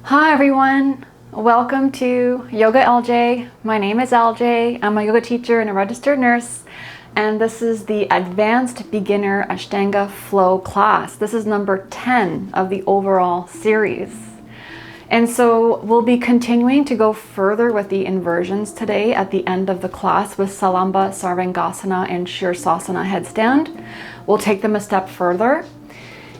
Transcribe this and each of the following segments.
Hi everyone, welcome to Yoga LJ. My name is LJ. I'm a yoga teacher and a registered nurse, and this is the Advanced Beginner Ashtanga Flow class. This is number 10 of the overall series. And so we'll be continuing to go further with the inversions today at the end of the class with Salamba Sarvangasana and Sirsasana headstand. We'll take them a step further.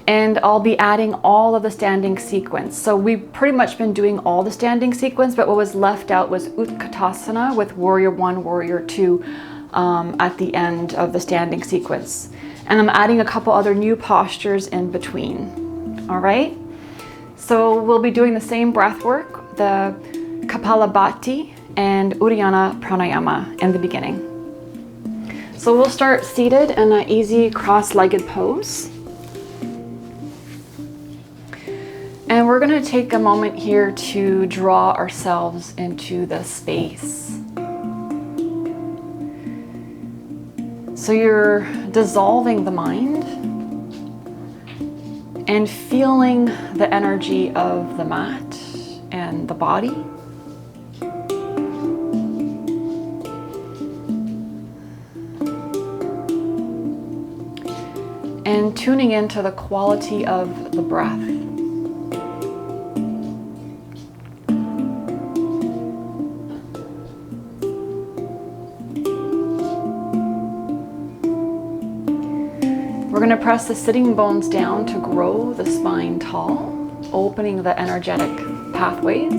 And I'll be adding all of the standing sequence. So we've pretty much been doing all the standing sequence, but what was left out was Utkatasana with Warrior 1, Warrior 2 at the end of the standing sequence. And I'm adding a couple other new postures in between. All right? So we'll be doing the same breath work, the Kapalabhati and Uddiyana Pranayama in the beginning. So we'll start seated in an easy cross-legged pose. And we're going to take a moment here to draw ourselves into the space. So you're dissolving the mind and feeling the energy of the mat and the body. And tuning into the quality of the breath. We're going to press the sitting bones down to grow the spine tall, opening the energetic pathways.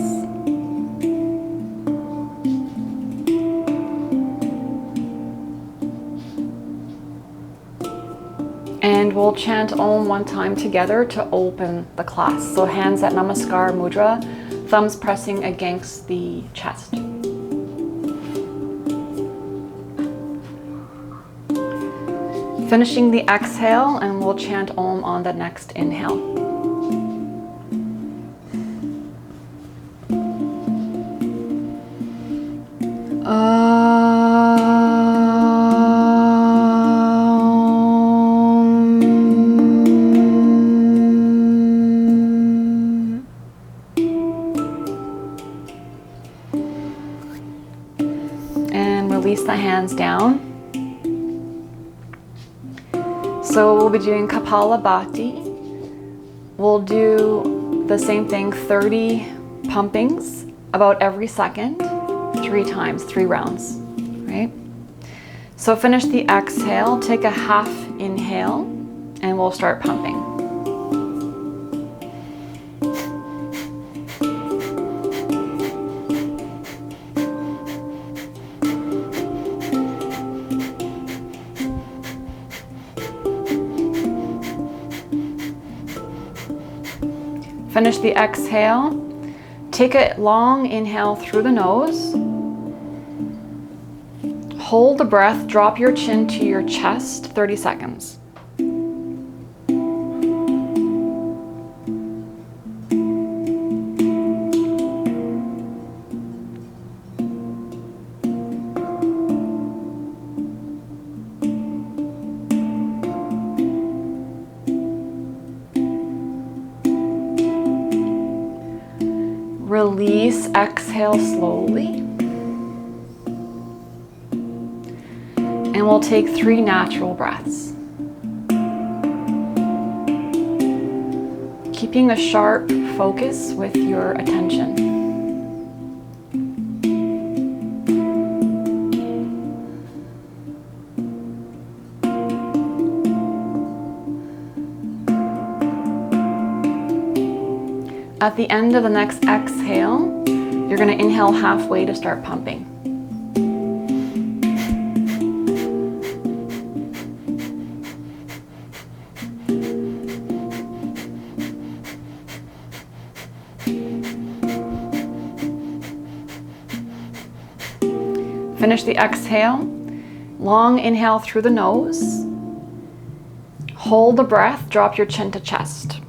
And we'll chant Om one time together to open the class. So hands at Namaskar Mudra, thumbs pressing against the chest. Finishing the exhale, and we'll chant Om on the next inhale. And release the hands down. So we'll be doing Kapalabhati. We'll do the same thing, 30 pumpings about every second, 3 times, 3 rounds, right? So finish the exhale, take a half inhale, and we'll start pumping. Finish the exhale. Take a long inhale through the nose. Hold the breath, drop your chin to your chest, 30 seconds. Release, exhale slowly. And we'll take 3 natural breaths. Keeping a sharp focus with your attention. At the end of the next exhale, you're going to inhale halfway to start pumping. Finish the exhale. Long inhale through the nose. Hold the breath, drop your chin to chest.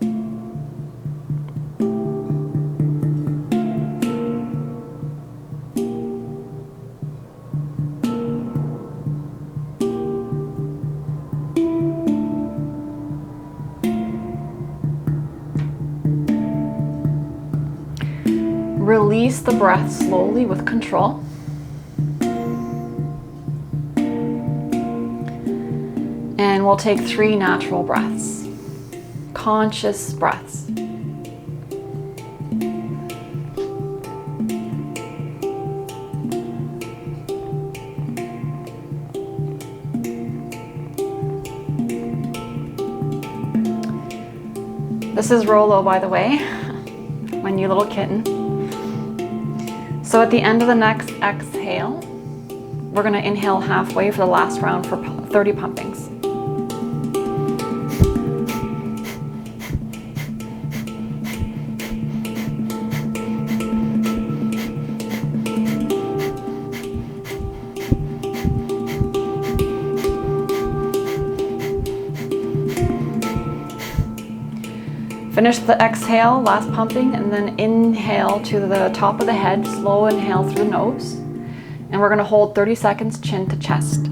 Release the breath slowly with control. And we'll take 3 natural breaths, conscious breaths. This is Rolo, by the way, my new little kitten. So at the end of the next exhale, we're going to inhale halfway for the last round for 30 pumpings. Finish the exhale, last pumping, and then inhale to the top of the head, slow inhale through the nose. And we're going to hold 30 seconds, chin to chest.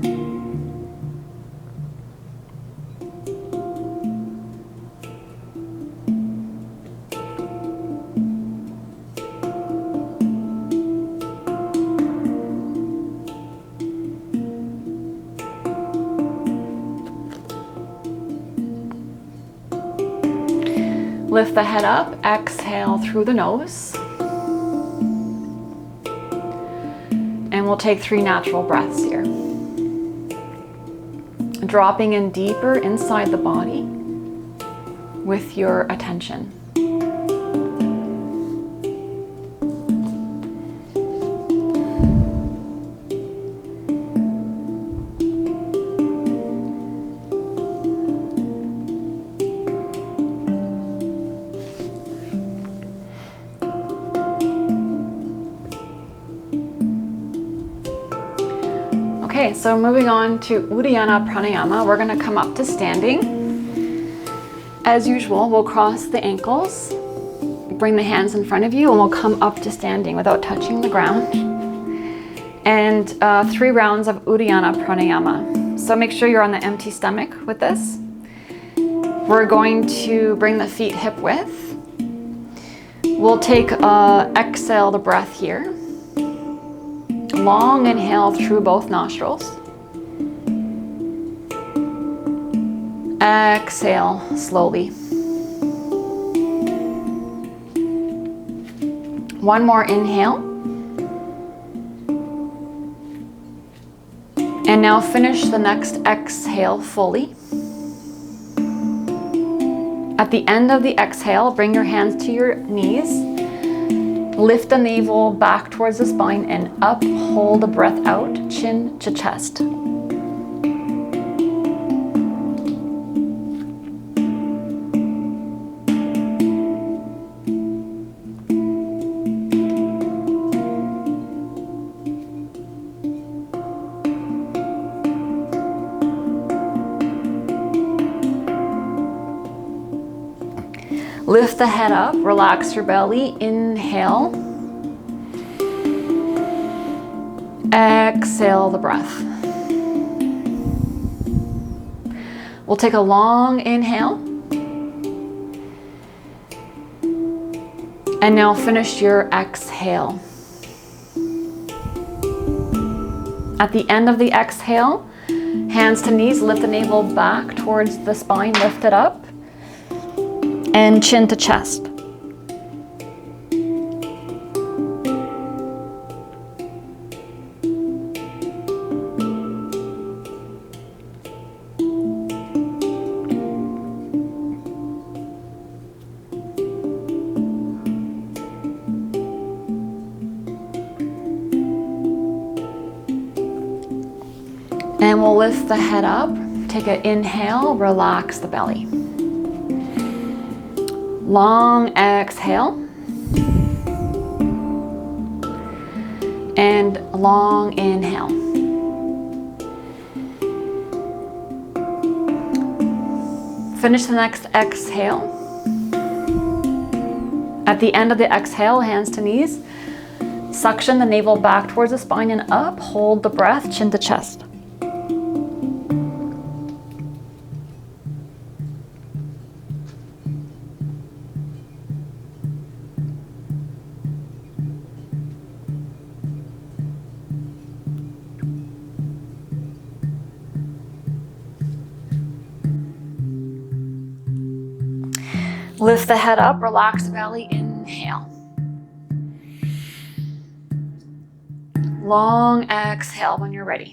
Lift the head up, exhale through the nose. And we'll take 3 natural breaths here. Dropping in deeper inside the body with your attention. Okay, so moving on to Uddiyana Pranayama, we're going to come up to standing. As usual, we'll cross the ankles, bring the hands in front of you, and we'll come up to standing without touching the ground. And 3 rounds of Uddiyana Pranayama. So make sure you're on the empty stomach with this. We're going to bring the feet hip width. We'll take exhale the breath here. Long inhale through both nostrils. Exhale slowly. One more inhale. And now finish the next exhale fully. At the end of the exhale, bring your hands to your knees. Lift the navel back towards the spine and up. Hold the breath out, chin to chest. Lift the head up, relax your belly, inhale. Exhale the breath. We'll take a long inhale. And now finish your exhale. At the end of the exhale, hands to knees, lift the navel back towards the spine, lift it up. And chin to chest. And we'll lift the head up, take an inhale, relax the belly. Long exhale. And long inhale. Finish the next exhale. At the end of the exhale, hands to knees. Suction the navel back towards the spine and up. Hold the breath, chin to chest. Lift the head up, relax the belly, inhale. Long exhale when you're ready.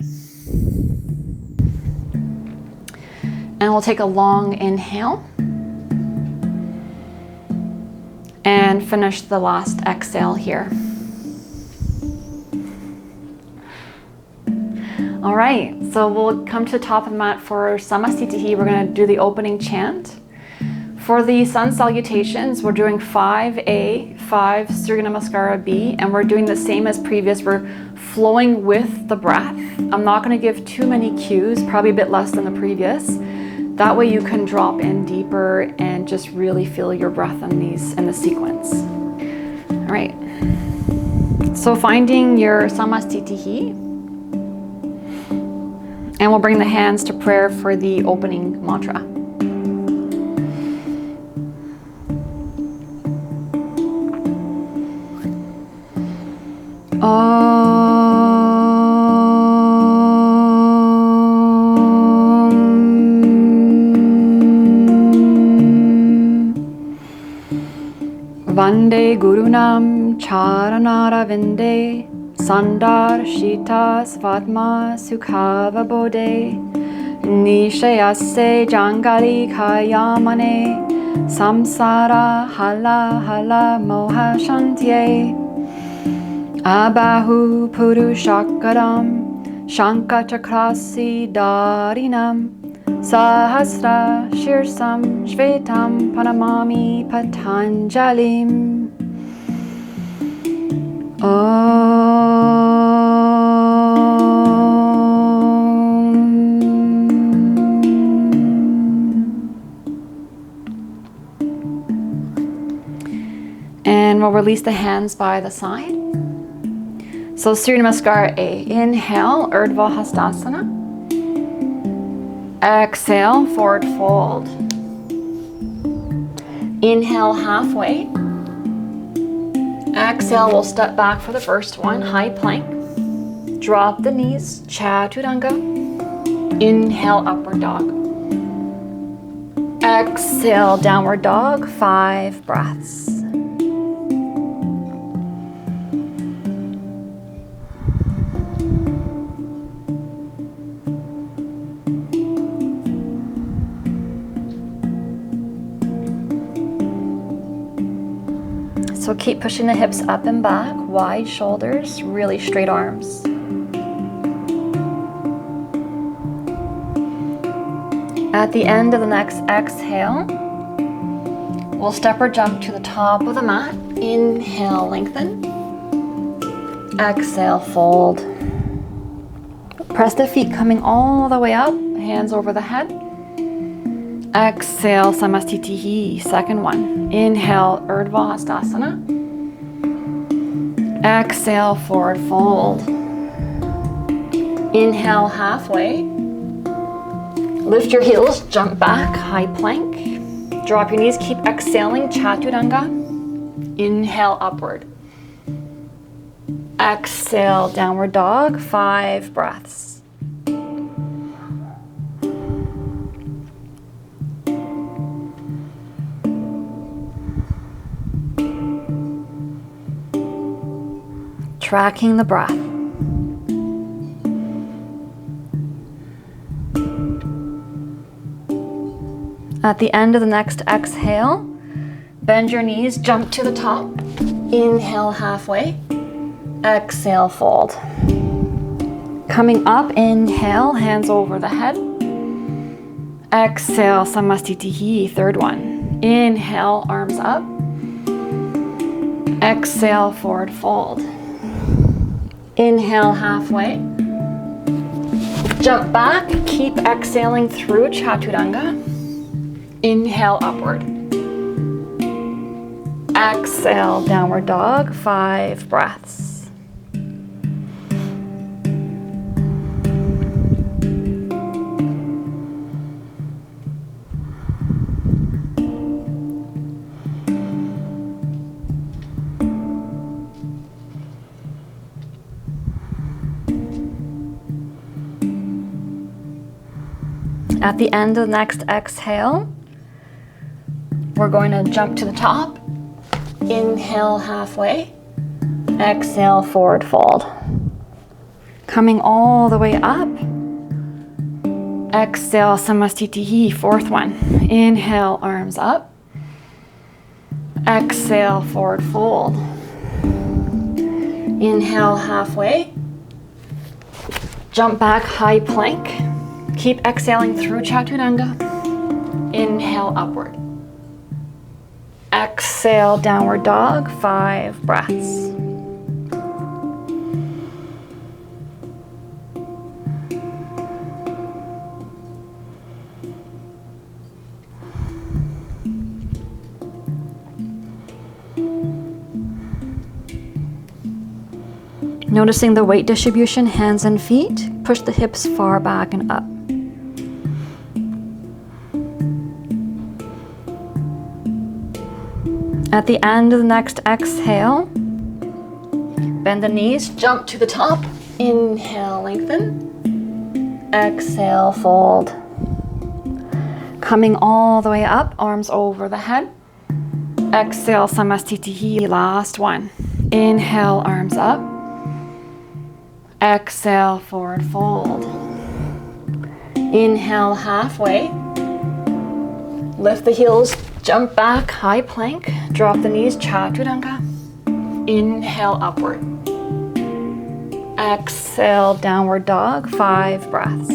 And we'll take a long inhale. And finish the last exhale here. All right, so we'll come to the top of the mat for Samastitihi. We're going to do the opening chant. For the sun salutations, we're doing 5A, 5 Surya Namaskara B, and we're doing the same as previous. We're flowing with the breath. I'm not going to give too many cues, probably a bit less than the previous. That way you can drop in deeper and just really feel your breath in the sequence. All right. So finding your Samastitihi. And we'll bring the hands to prayer for the opening mantra. Vande Gurunam Charanara Sandar Shita Svatma Sukhava Bodhe Nishayase Jangali Kayamane Samsara Hala Hala Moha Shantye Abahu Purushakaram Shankachakrasi Darinam Sahasra Shirsam Shvetam Panamami Patanjalim And we'll release the hands by the side. So Surya Namaskar A. Inhale, Urdhva Hastasana. Exhale, forward fold. Inhale, halfway. Exhale, we'll step back for the first one, high plank. Drop the knees, Chaturanga. Inhale, upward dog. Exhale, downward dog, 5 breaths. So keep pushing the hips up and back, wide shoulders, really straight arms. At the end of the next exhale, we'll step or jump to the top of the mat. Inhale, lengthen. Exhale, fold. Press the feet coming all the way up, hands over the head. Exhale, Samastitihi, second one. Inhale, Urdhva Hastasana. Exhale, forward fold. Inhale, halfway. Lift your heels, jump back, high plank. Drop your knees, keep exhaling, Chaturanga. Inhale, upward. Exhale, downward dog, 5 breaths. Tracking the breath. At the end of the next exhale, bend your knees, jump to the top. Inhale, halfway. Exhale, fold. Coming up, inhale, hands over the head. Exhale, Samastitihi, third one. Inhale, arms up. Exhale, forward fold. Inhale, halfway. Jump back, keep exhaling through Chaturanga. Inhale, upward. Exhale, downward dog, 5 breaths. At the end of the next exhale, We're going to jump to the top. Inhale halfway. Exhale, forward fold. Coming all the way up. Exhale, Samastitihi, fourth one. Inhale, arms up. Exhale, forward fold. Inhale halfway. Jump back, high plank. Keep exhaling through Chaturanga. Inhale, upward. Exhale, downward dog, 5 breaths. Noticing the weight distribution, hands and feet. Push the hips far back and up. At the end of the next exhale, bend the knees, jump to the top. Inhale, lengthen. Exhale, fold. Coming all the way up, arms over the head. Exhale, Samastitihi, last one. Inhale, arms up. Exhale, forward fold. Inhale, halfway. Lift the heels, jump back, high plank. Drop the knees, Chaturanga. Inhale, upward. Exhale, downward dog, 5 breaths.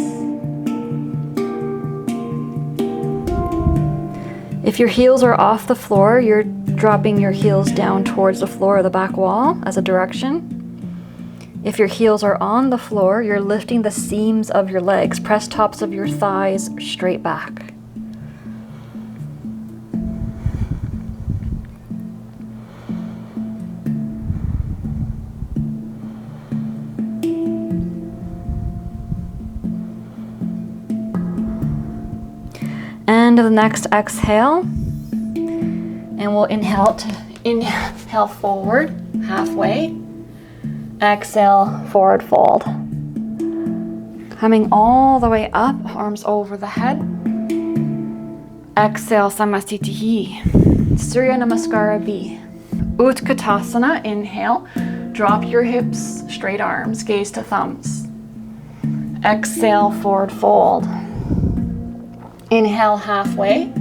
If your heels are off the floor, you're dropping your heels down towards the floor of the back wall as a direction. If your heels are on the floor, you're lifting the seams of your legs. Press tops of your thighs straight back. End of the next exhale. And we'll inhale forward, halfway. Exhale, forward fold. Coming all the way up, arms over the head. Exhale, Samastitihi. Surya Namaskara B. Utkatasana, inhale. Drop your hips, straight arms, gaze to thumbs. Exhale, forward fold. Inhale, halfway.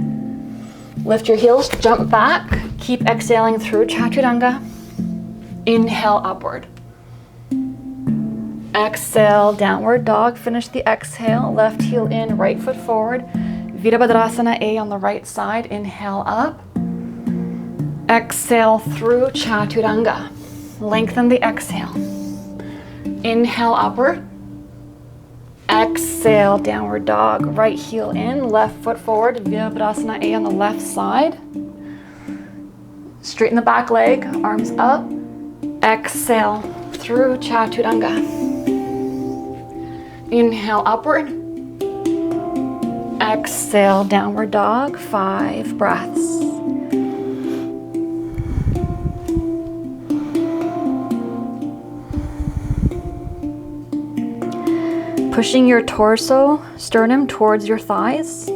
Lift your heels, jump back. Keep exhaling through Chaturanga. Inhale, upward. Exhale, downward dog. Finish the exhale. Left heel in, right foot forward. Virabhadrasana A on the right side. Inhale up. Exhale through Chaturanga. Lengthen the exhale. Inhale, upward. Exhale, downward dog. Right heel in, left foot forward. Virabhadrasana A on the left side. Straighten the back leg, arms up. Exhale through Chaturanga. Inhale, upward. Exhale, downward dog, 5 breaths. Pushing your torso, sternum towards your thighs.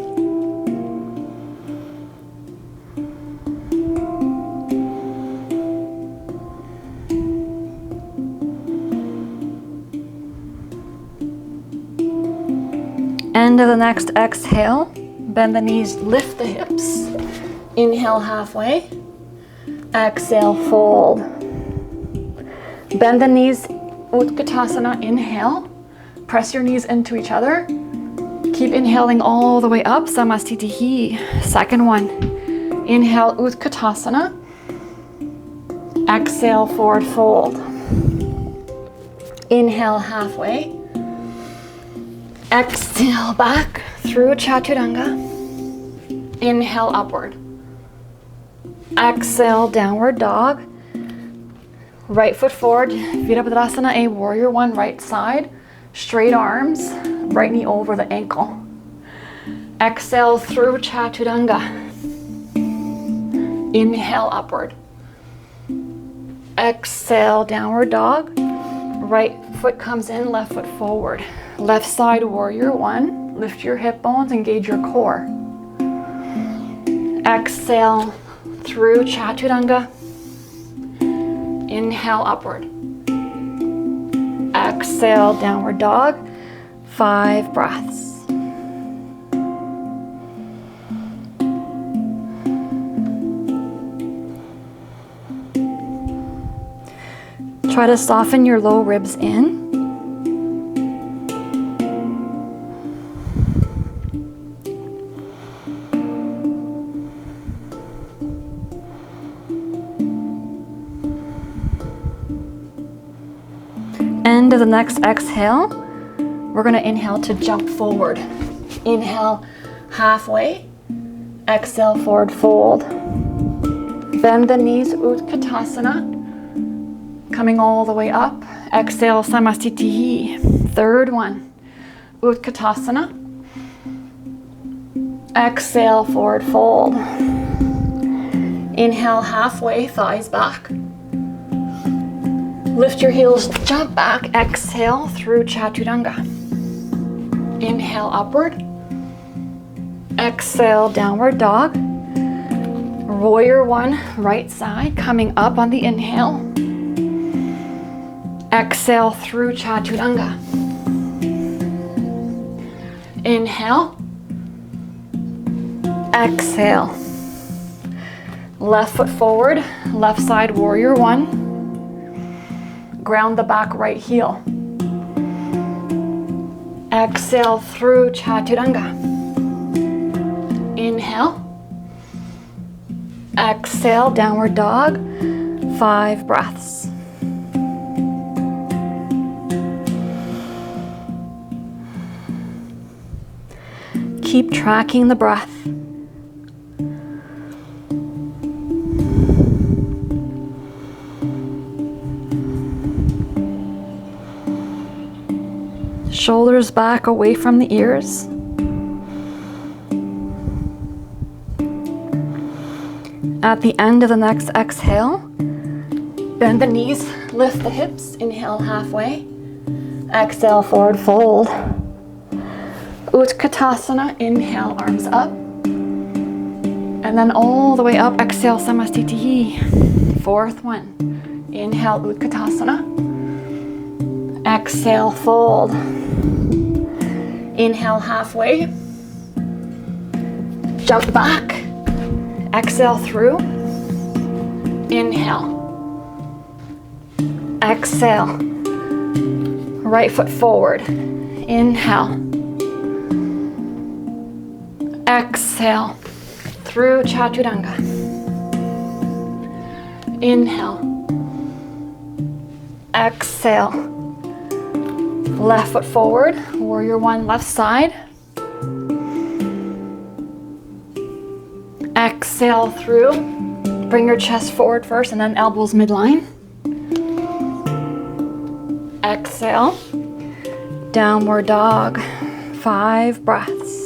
End of the next exhale, bend the knees, lift the hips. Inhale halfway, exhale, fold. Bend the knees, Utkatasana, inhale. Press your knees into each other. Keep inhaling all the way up, Samastitihi. Second one. Inhale, Utkatasana. Exhale, forward fold. Inhale, halfway. Exhale, back through Chaturanga. Inhale, upward. Exhale, downward dog. Right foot forward, Virabhadrasana A, warrior one, right side. Straight arms, right knee over the ankle. Exhale through Chaturanga. Inhale, upward. Exhale, downward dog. Right foot comes in, left foot forward. Left side, warrior one. Lift your hip bones, engage your core. Exhale through Chaturanga. Inhale, upward. Exhale, downward dog. 5 breaths. Try to soften your low ribs in. End of the next exhale, we're going to inhale to jump forward. Inhale halfway. Exhale, forward fold. Bend the knees, Utkatasana. Coming all the way up. Exhale, Samastitihi. Third one, Utkatasana. Exhale, forward fold. Inhale halfway, thighs back. Lift your heels, jump back. Exhale through Chaturanga. Inhale, upward. Exhale, downward dog. Warrior one, right side, coming up on the inhale. Exhale through Chaturanga. Inhale. Exhale. Left foot forward, left side, warrior one. Ground the back right heel. Exhale through Chaturanga. Inhale. Exhale, downward dog. 5 breaths. Keep tracking the breath. Shoulders back away from the ears. At the end of the next exhale, bend the knees, lift the hips, inhale halfway. Exhale, forward fold. Utkatasana, inhale, arms up. And then all the way up, exhale, Samastitihi. Fourth one, inhale, Utkatasana. Exhale, fold. Inhale, halfway. Jump back. Exhale through. Inhale. Exhale. Right foot forward. Inhale. Exhale through Chaturanga. Inhale. Exhale. Left foot forward, warrior one, left side. Exhale through. Bring your chest forward first and then elbows midline. Exhale. Downward dog. 5 breaths.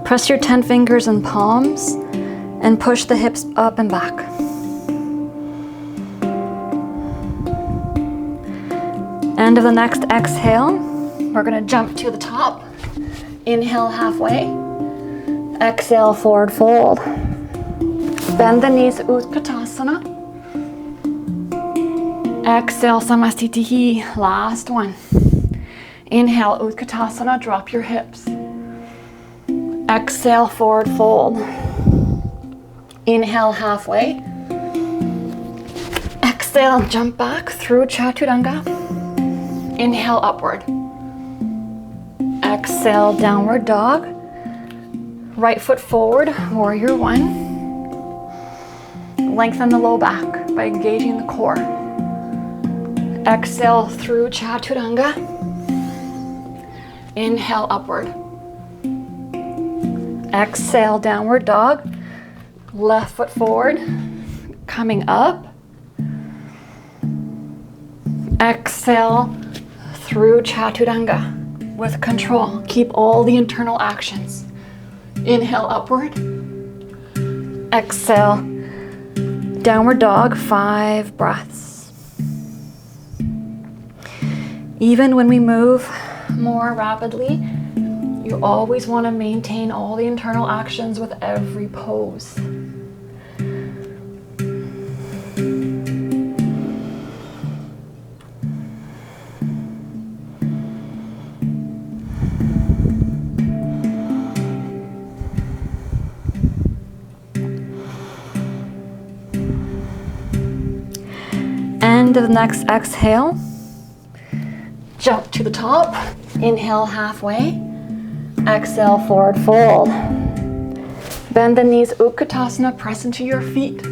Press your 10 fingers and palms and push the hips up and back. End of the next exhale, we're going to jump to the top. Inhale halfway. Exhale, forward fold. Bend the knees, Utkatasana. Exhale, Samastitihi. Last one. Inhale, Utkatasana, drop your hips. Exhale, forward fold. Inhale, halfway. Exhale, jump back through Chaturanga. Inhale, upward. Exhale, downward dog. Right foot forward, warrior one. Lengthen the low back by engaging the core. Exhale through Chaturanga. Inhale, upward. Exhale, downward dog. Left foot forward, coming up. Exhale through Chaturanga with control. Keep all the internal actions. Inhale upward. Exhale, downward dog, 5 breaths. Even when we move more rapidly, you always want to maintain all the internal actions with every pose. End of the next exhale, jump to the top, inhale halfway, exhale forward fold. Bend the knees, Utkatasana, press into your feet.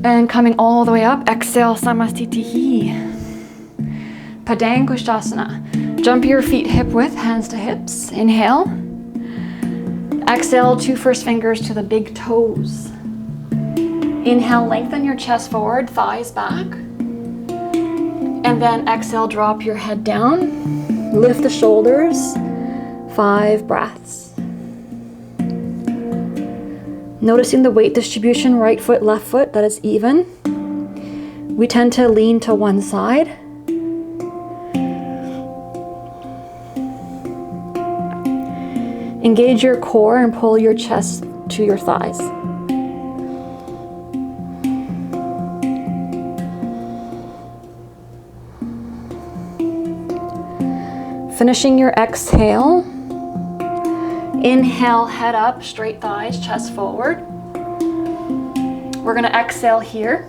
And coming all the way up, exhale, Samastitihi. Padangusthasana, jump your feet hip width, hands to hips, inhale. Exhale, 2 first fingers to the big toes. Inhale, lengthen your chest forward, thighs back. And then exhale, drop your head down. Lift the shoulders, 5 breaths. Noticing the weight distribution, right foot, left foot, that is even. We tend to lean to one side. Engage your core and pull your chest to your thighs. Finishing your exhale, inhale, head up, straight thighs, chest forward. We're going to exhale here.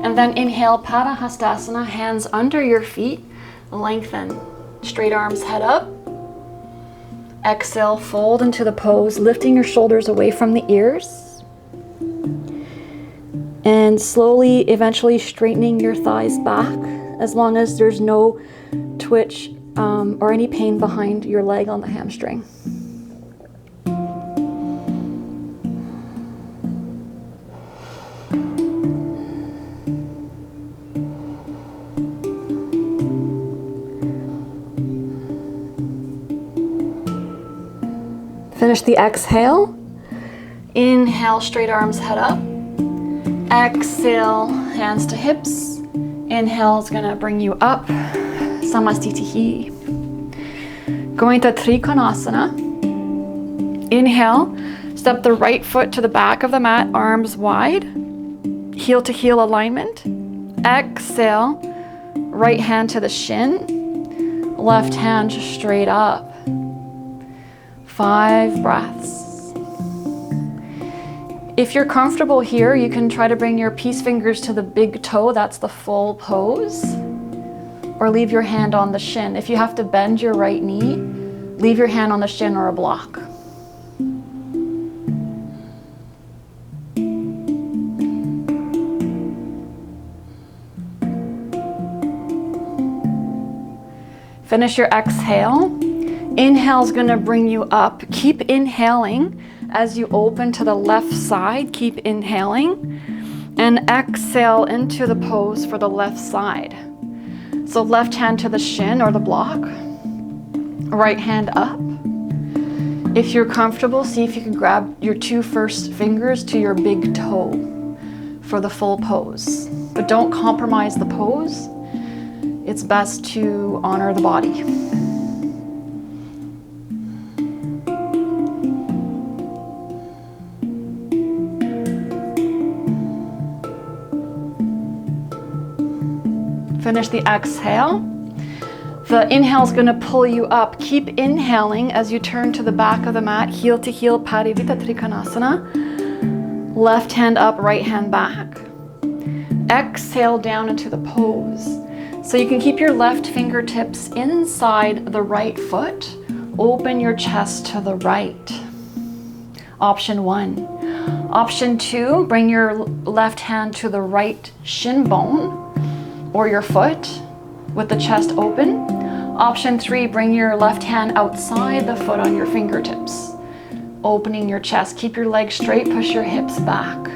And then inhale, Padahastasana, hands under your feet, lengthen. Straight arms, head up. Exhale, fold into the pose, lifting your shoulders away from the ears. And slowly, eventually straightening your thighs back, as long as there's no twitch or any pain behind your leg on the hamstring. Finish the exhale. Inhale, straight arms, head up. Exhale, hands to hips. Inhale is going to bring you up. Samastitihi. Going to Trikonasana. Inhale, step the right foot to the back of the mat, arms wide. Heel to heel alignment. Exhale, right hand to the shin. Left hand straight up. 5 breaths. If you're comfortable here, you can try to bring your peace fingers to the big toe. That's the full pose. Or leave your hand on the shin. If you have to bend your right knee, leave your hand on the shin or a block. Finish your exhale. Inhale is going to bring you up. Keep inhaling as you open to the left side. Keep inhaling. And exhale into the pose for the left side. So left hand to the shin or the block. Right hand up. If you're comfortable, see if you can grab your 2 first fingers to your big toe for the full pose. But don't compromise the pose. It's best to honor the body. Finish the exhale. The inhale is going to pull you up. Keep inhaling as you turn to the back of the mat, heel to heel, Parivita Trikonasana. Left hand up, right hand back. Exhale down into the pose. So you can keep your left fingertips inside the right foot. Open your chest to the right. Option 1. Option 2, bring your left hand to the right shin bone or your foot with the chest open. Option 3, bring your left hand outside the foot on your fingertips, opening your chest. Keep your legs straight, push your hips back.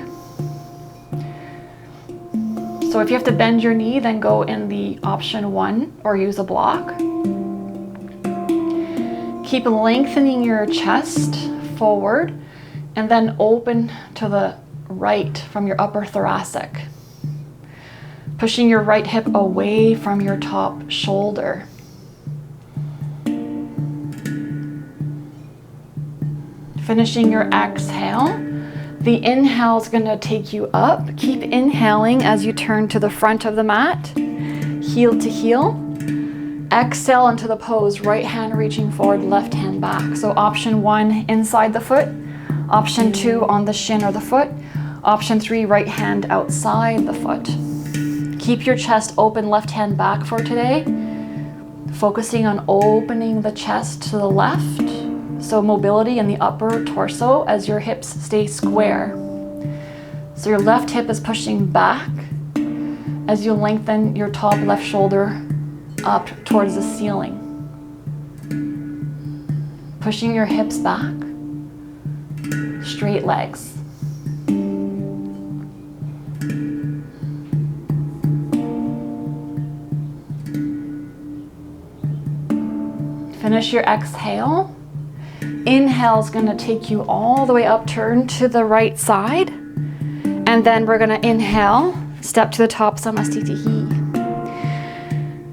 So if you have to bend your knee, then go in the option 1 or use a block. Keep lengthening your chest forward and then open to the right from your upper thoracic. Pushing your right hip away from your top shoulder. Finishing your exhale. The inhale is going to take you up. Keep inhaling as you turn to the front of the mat, heel to heel. Exhale into the pose, right hand reaching forward, left hand back. So option 1, inside the foot. Option 2, on the shin or the foot. Option 3, right hand outside the foot. Keep your chest open, left hand back for today. Focusing on opening the chest to the left. So mobility in the upper torso as your hips stay square. So your left hip is pushing back as you lengthen your top left shoulder up towards the ceiling. Pushing your hips back. Straight legs. Finish your exhale. Inhale is going to take you all the way up, turn to the right side. And then we're going to inhale, step to the top, Samastitihi.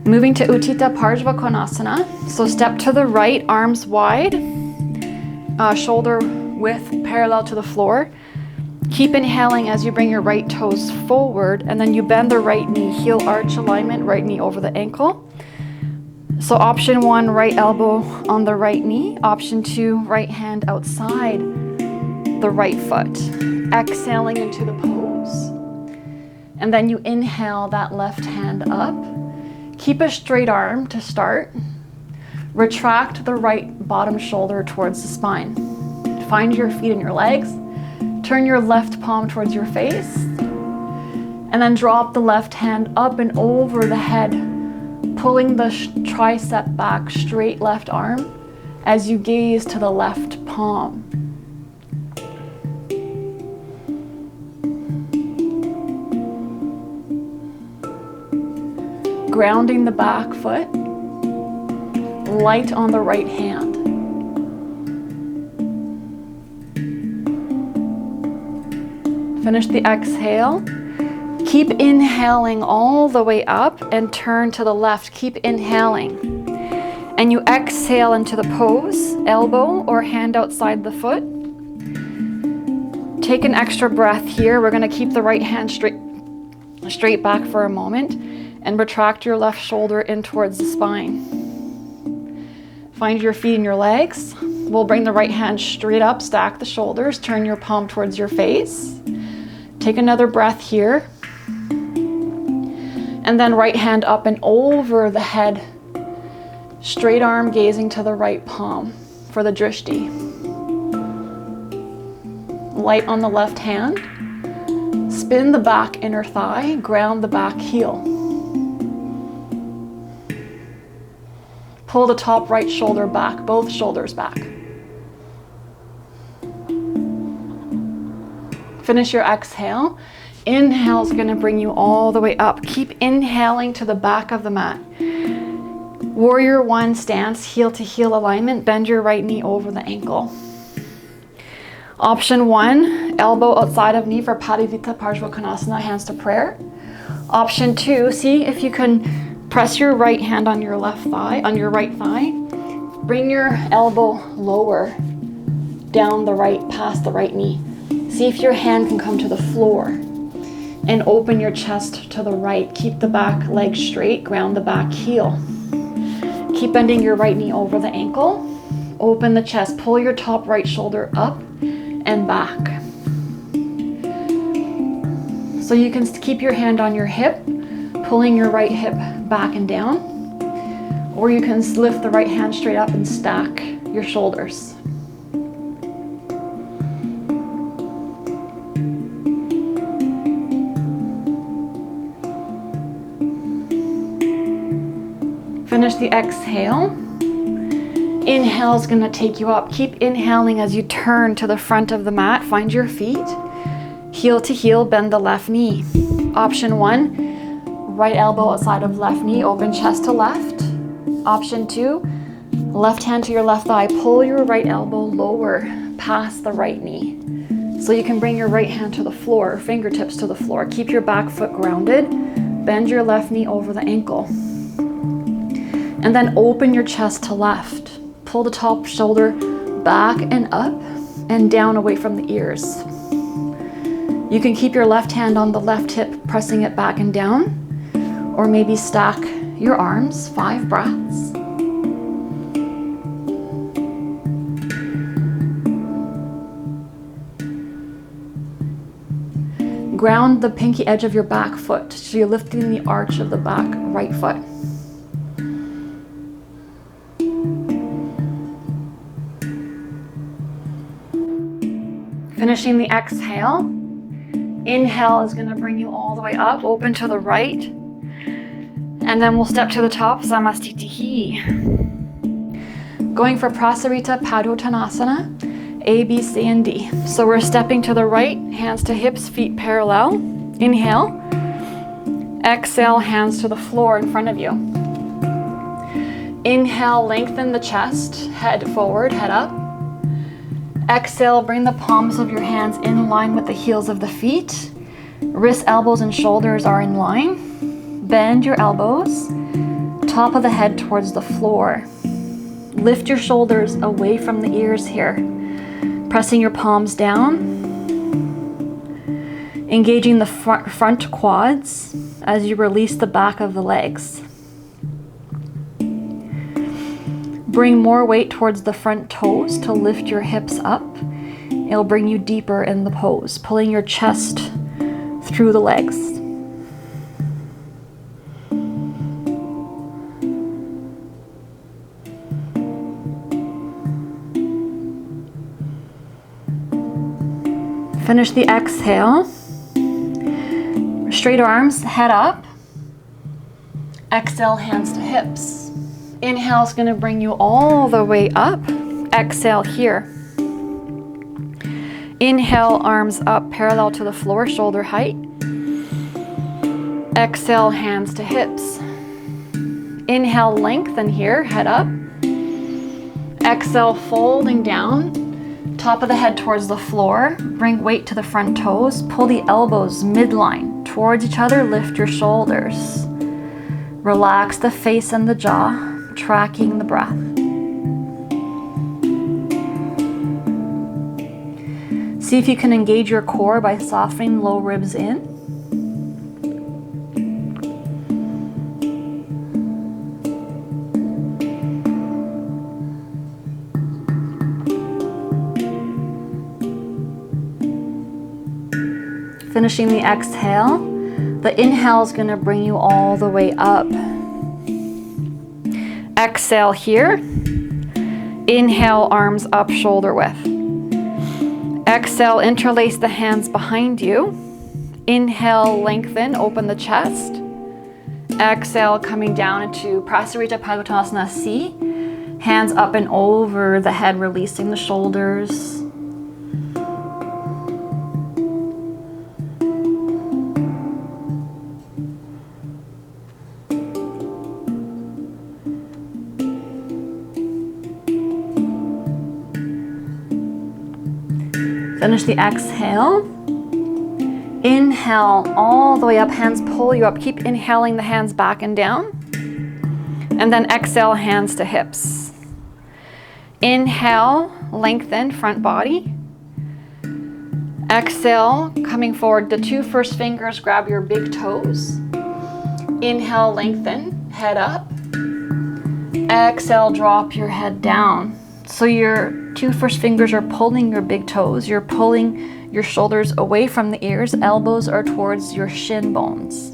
Moving to Utthita Paschimottanasana. So step to the right, arms wide, shoulder width parallel to the floor. Keep inhaling as you bring your right toes forward, and then you bend the right knee, heel arch alignment, right knee over the ankle. So option 1, right elbow on the right knee. Option 2, right hand outside the right foot. Exhaling into the pose. And then you inhale that left hand up. Keep a straight arm to start. Retract the right bottom shoulder towards the spine. Find your feet and your legs. Turn your left palm towards your face. And then drop the left hand up and over the head, pulling the tricep back, straight left arm as you gaze to the left palm. Grounding the back foot, light on the right hand. Finish the exhale. Keep inhaling all the way up and turn to the left. Keep inhaling. And you exhale into the pose, elbow or hand outside the foot. Take an extra breath here. We're going to keep the right hand straight back for a moment and retract your left shoulder in towards the spine. Find your feet and your legs. We'll bring the right hand straight up, stack the shoulders, turn your palm towards your face. Take another breath here. And then right hand up and over the head. Straight arm gazing to the right palm for the drishti. Light on the left hand. Spin the back inner thigh, ground the back heel. Pull the top right shoulder back, both shoulders back. Finish your exhale. Inhale is going to bring you all the way up. Keep inhaling to the back of the mat. Warrior 1 stance, heel to heel alignment. Bend your right knee over the ankle. Option 1, elbow outside of knee for Padivita Paschimottanasana, hands to prayer. Option 2, see if you can press your right hand on your left thigh, on your right thigh. Bring your elbow lower, down the right, past the right knee. See if your hand can come to the floor and open your chest to the right. Keep the back leg straight, ground the back heel. Keep bending your right knee over the ankle. Open the chest, pull your top right shoulder up and back. So you can keep your hand on your hip, pulling your right hip back and down, or you can lift the right hand straight up and stack your shoulders. Finish the exhale. Inhale is going to take you up. Keep inhaling as you turn to the front of the mat. Find your feet. Heel to heel, bend the left knee. Option 1, right elbow outside of left knee, open chest to left. Option 2, Left hand to your left thigh. Pull your right elbow lower past the right knee. So you can bring your right hand to the floor, fingertips to the floor. Keep your back foot grounded. Bend your left knee over the ankle. And then open your chest to left. Pull the top shoulder back and up and down away from the ears. You can keep your left hand on the left hip, pressing it back and down, or maybe stack your arms. 5 breaths. Ground the pinky edge of your back foot, so you're lifting the arch of the back right foot. Finishing the exhale. Inhale is going to bring you all the way up, open to the right. And then we'll step to the top, Samastitihi. Going for Prasarita Padottanasana, A, B, C, and D. So we're stepping to the right, hands to hips, feet parallel. Inhale. Exhale, hands to the floor in front of you. Inhale, lengthen the chest, head forward, head up. Exhale, bring the palms of your hands in line with the heels of the feet. Wrists, elbows, and shoulders are in line. Bend your elbows, top of the head towards the floor. Lift your shoulders away from the ears here. Pressing your palms down. Engaging the front quads as you release the back of the legs. Bring more weight towards the front toes to lift your hips up. It'll bring you deeper in the pose, pulling your chest through the legs. Finish the exhale. Straight arms, head up. Exhale, hands to hips. Inhale is going to bring you all the way up. Exhale here. Inhale, arms up parallel to the floor, shoulder height. Exhale, hands to hips. Inhale, lengthen here, head up. Exhale, folding down. Top of the head towards the floor. Bring weight to the front toes. Pull the elbows midline towards each other. Lift your shoulders. Relax the face and the jaw. Tracking the breath. See if you can engage your core by softening low ribs in. Finishing the exhale. The inhale is going to bring you all the way up. Exhale here. Inhale, arms up, shoulder width. Exhale, interlace the hands behind you. Inhale, lengthen, open the chest. Exhale, coming down into Prasarita Padottanasana C. Hands up and over the head, releasing the shoulders. Finish the exhale. Inhale all the way up, hands pull you up. Keep inhaling the hands back and down. And then exhale, hands to hips. Inhale, lengthen front body. Exhale, coming forward. The 2 first fingers grab your big toes. Inhale, lengthen, head up. Exhale, drop your head down. So your 2 first fingers are pulling your big toes. You're pulling your shoulders away from the ears. Elbows are towards your shin bones.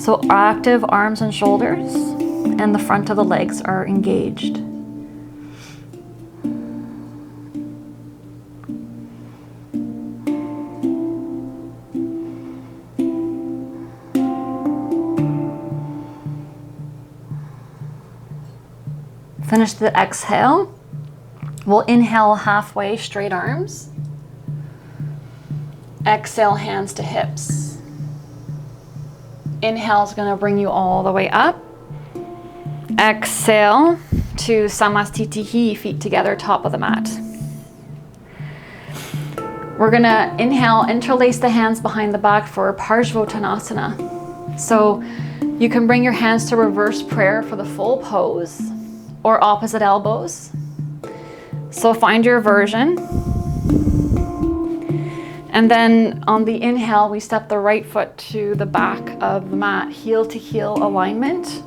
So active arms and shoulders, and the front of the legs are engaged. Finish the exhale. We'll inhale halfway, straight arms. Exhale, hands to hips. Inhale is going to bring you all the way up. Exhale to Samastitihi, feet together, top of the mat. We're gonna inhale, interlace the hands behind the back for Paschimottanasana. So you can bring your hands to reverse prayer for the full pose or opposite elbows. So find your version. And then on the inhale, we step the right foot to the back of the mat, heel to heel alignment,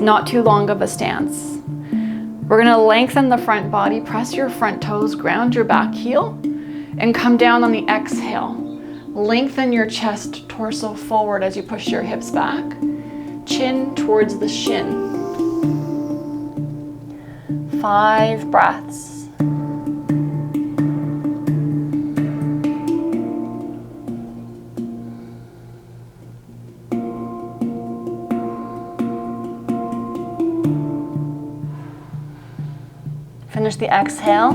not too long of a stance. We're gonna lengthen the front body, press your front toes, ground your back heel, and come down on the exhale. Lengthen your chest, torso forward as you push your hips back, chin towards the shin. 5 breaths. Finish the exhale.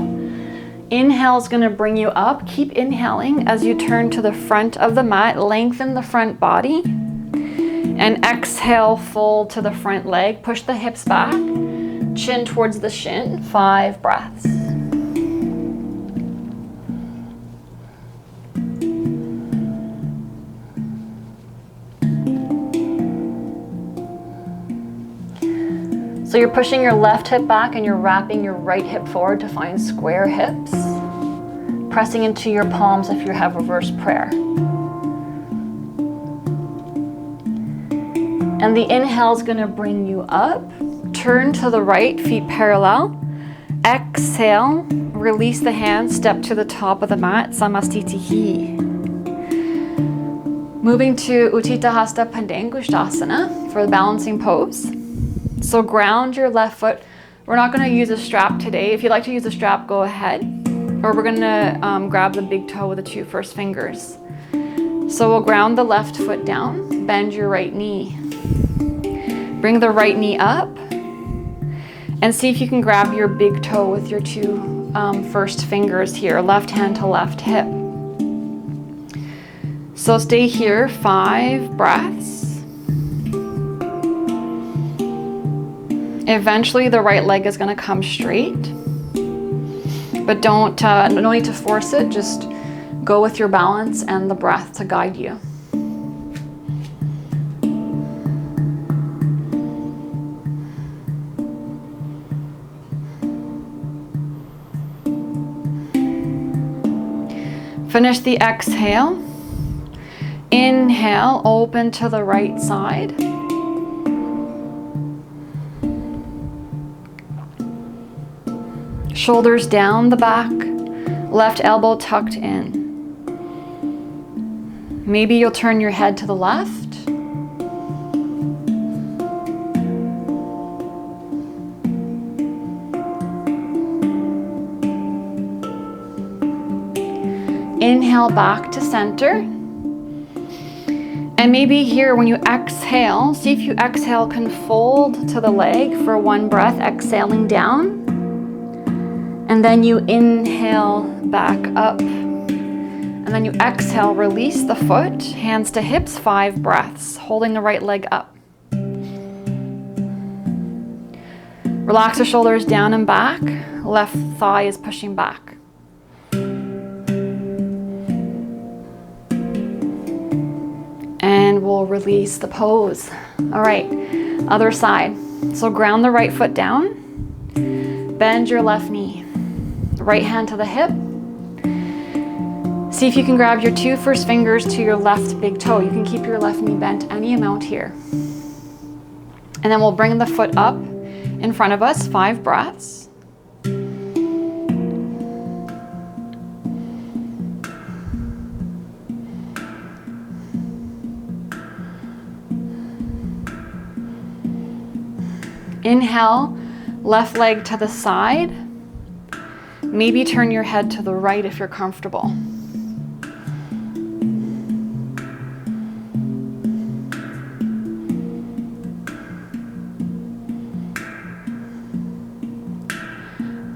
Inhale is going to bring you up. Keep inhaling as you turn to the front of the mat. Lengthen the front body. And exhale, fold to the front leg. Push the hips back. Chin towards the shin. 5 breaths. So you're pushing your left hip back and you're wrapping your right hip forward to find square hips. Pressing into your palms if you have reverse prayer. And the inhale is going to bring you up. Turn to the right, feet parallel. Exhale, release the hands, step to the top of the mat, Samastitihi. Moving to Utthita Hasta Padangusthasana for the balancing pose. So ground your left foot. We're not going to use a strap today. If you'd like to use a strap, go ahead. Or we're going to grab the big toe with the 2 first fingers. So we'll ground the left foot down, bend your right knee. Bring the right knee up and see if you can grab your big toe with your 2 first fingers here, left hand to left hip. So stay here, 5 breaths. Eventually the right leg is going to come straight, but no need to force it, just go with your balance and the breath to guide you. Finish the exhale. Inhale, open to the right side. Shoulders down the back, left elbow tucked in. Maybe you'll turn your head to the left. Inhale back to center. And maybe here when you exhale, see if you exhale can fold to the leg for 1 breath, exhaling down. And then you inhale back up. And then you exhale, release the foot, hands to hips, 5 breaths, holding the right leg up. Relax the shoulders down and back. Left thigh is pushing back. And we'll release the pose. All right, other side. So ground the right foot down. Bend your left knee. Right hand to the hip. See if you can grab your 2 first fingers to your left big toe. You can keep your left knee bent any amount here. And then we'll bring the foot up in front of us, 5 breaths. Inhale, left leg to the side. Maybe turn your head to the right if you're comfortable.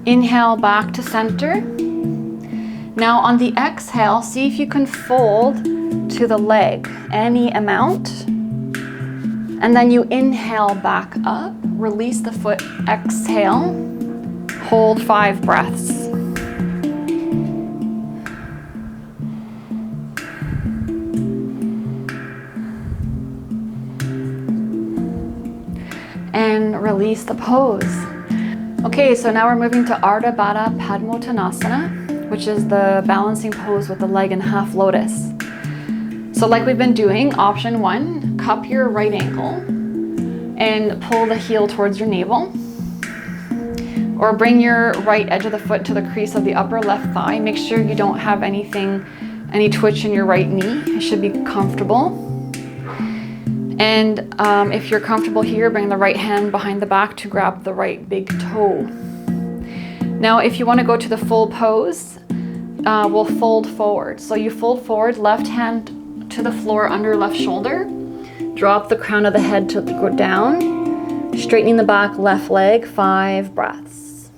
Inhale back to center. Now on the exhale, see if you can fold to the leg any amount. And then you inhale back up, release the foot, exhale, hold 5 breaths. And release the pose. Okay, so now we're moving to Ardha, Baddha, Paschimottanasana, which is the balancing pose with the leg in half lotus. So like we've been doing, option 1, cup your right ankle and pull the heel towards your navel. Or bring your right edge of the foot to the crease of the upper left thigh. Make sure you don't have any twitch in your right knee. It should be comfortable. And if you're comfortable here, bring the right hand behind the back to grab the right big toe. Now, if you want to go to the full pose, we'll fold forward. So you fold forward, left hand to the floor under left shoulder. Drop the crown of the head to go down. Straightening the back left leg, 5 breaths.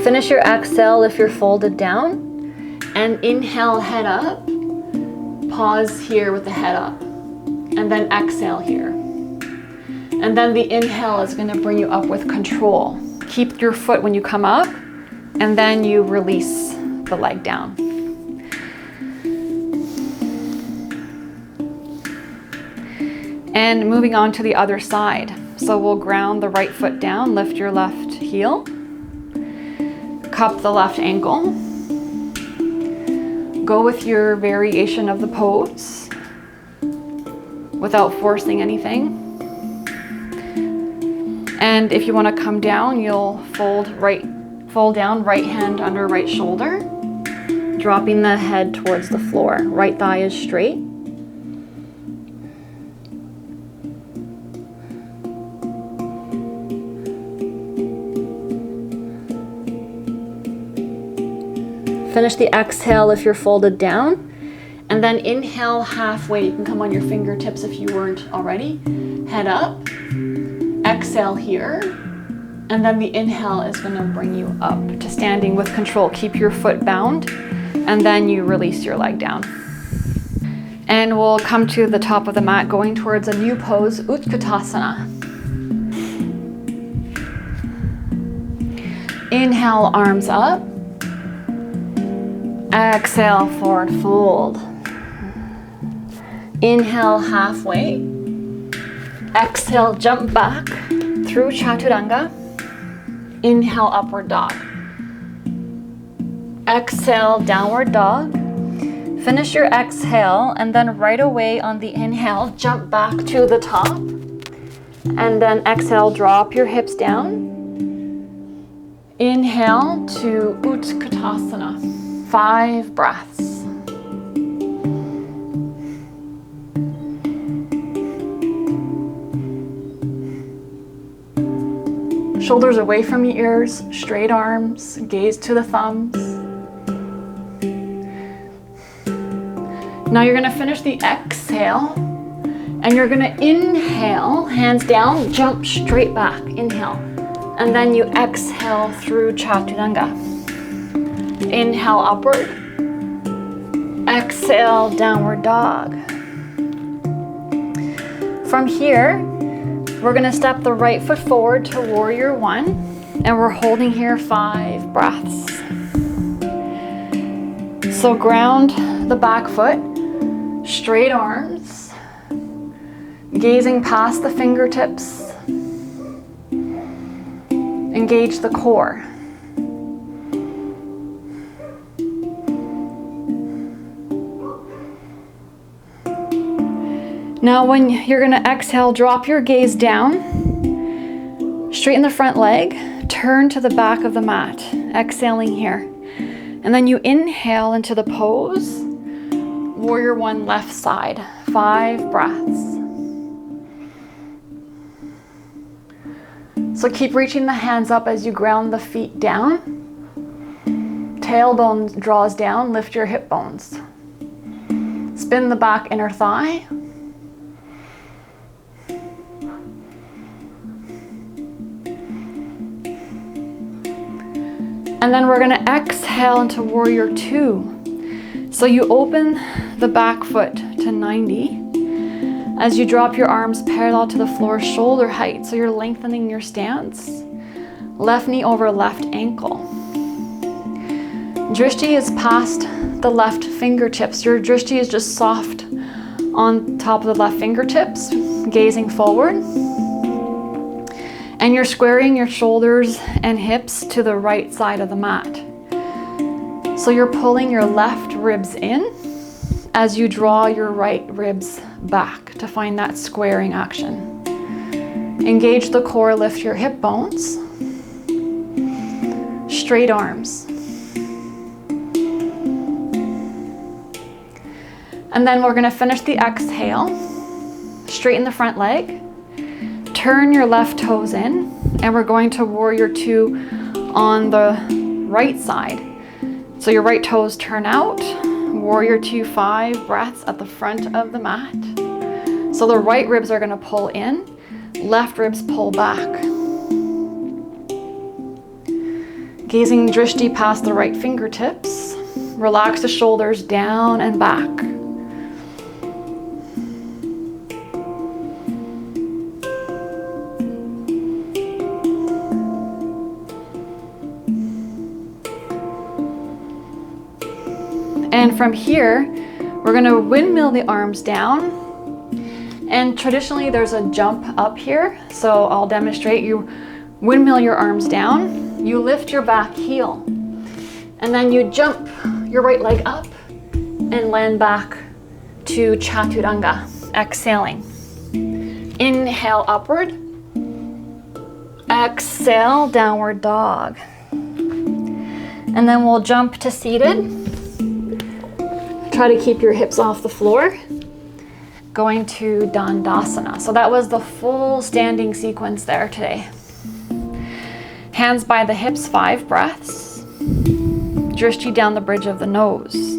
Finish your exhale if you're folded down, and inhale, head up. Pause here with the head up, and then exhale here. And then the inhale is going to bring you up with control. Keep your foot when you come up, and then you release the leg down. And moving on to the other side. So we'll ground the right foot down, lift your left heel. Cup the left ankle. Go with your variation of the pose without forcing anything. And if you want to come down, you'll fold down, right hand under right shoulder, dropping the head towards the floor. Right thigh is straight. Finish the exhale if you're folded down, and then inhale halfway. You can come on your fingertips if you weren't already. Head up, exhale here, and then the inhale is going to bring you up to standing with control. Keep your foot bound, and then you release your leg down. And we'll come to the top of the mat, going towards a new pose, Utkatasana. Inhale, arms up. Exhale, forward fold. Inhale, halfway. Exhale, jump back through Chaturanga. Inhale, upward dog. Exhale, downward dog. Finish your exhale, and then right away on the inhale, jump back to the top. And then exhale, drop your hips down. Inhale to Utkatasana. 5 breaths. Shoulders away from your ears, straight arms, gaze to the thumbs. Now you're going to finish the exhale, and you're going to inhale, hands down, jump straight back, inhale. And then you exhale through Chaturanga. Inhale, upward. Exhale, downward dog. From here, we're going to step the right foot forward to warrior 1, and we're holding here 5 breaths. So ground the back foot, straight arms, gazing past the fingertips. Engage the core. Now when you're going to exhale, drop your gaze down, straighten the front leg, turn to the back of the mat, exhaling here. And then you inhale into the pose, warrior 1 left side, 5 breaths. So keep reaching the hands up as you ground the feet down. Tailbone draws down, lift your hip bones. Spin the back inner thigh. And then we're gonna exhale into warrior two. So you open the back foot to 90 as you drop your arms parallel to the floor, shoulder height. So you're lengthening your stance. Left knee over left ankle. Drishti is past the left fingertips. Your drishti is just soft on top of the left fingertips, gazing forward. And you're squaring your shoulders and hips to the right side of the mat. So you're pulling your left ribs in as you draw your right ribs back to find that squaring action. Engage the core, lift your hip bones. Straight arms. And then we're gonna finish the exhale. Straighten the front leg. Turn your left toes in, and we're going to warrior two on the right side. So your right toes turn out. Warrior two, 5 breaths at the front of the mat. So the right ribs are gonna pull in, left ribs pull back. Gazing drishti past the right fingertips. Relax the shoulders down and back. And from here, we're gonna windmill the arms down. And traditionally there's a jump up here. So I'll demonstrate. You windmill your arms down. You lift your back heel. And then you jump your right leg up and land back to Chaturanga, exhaling. Inhale upward. Exhale, downward dog. And then we'll jump to seated. Try to keep your hips off the floor. Going to Dandasana. So that was the full standing sequence there today. Hands by the hips, 5 breaths. Drishti down the bridge of the nose.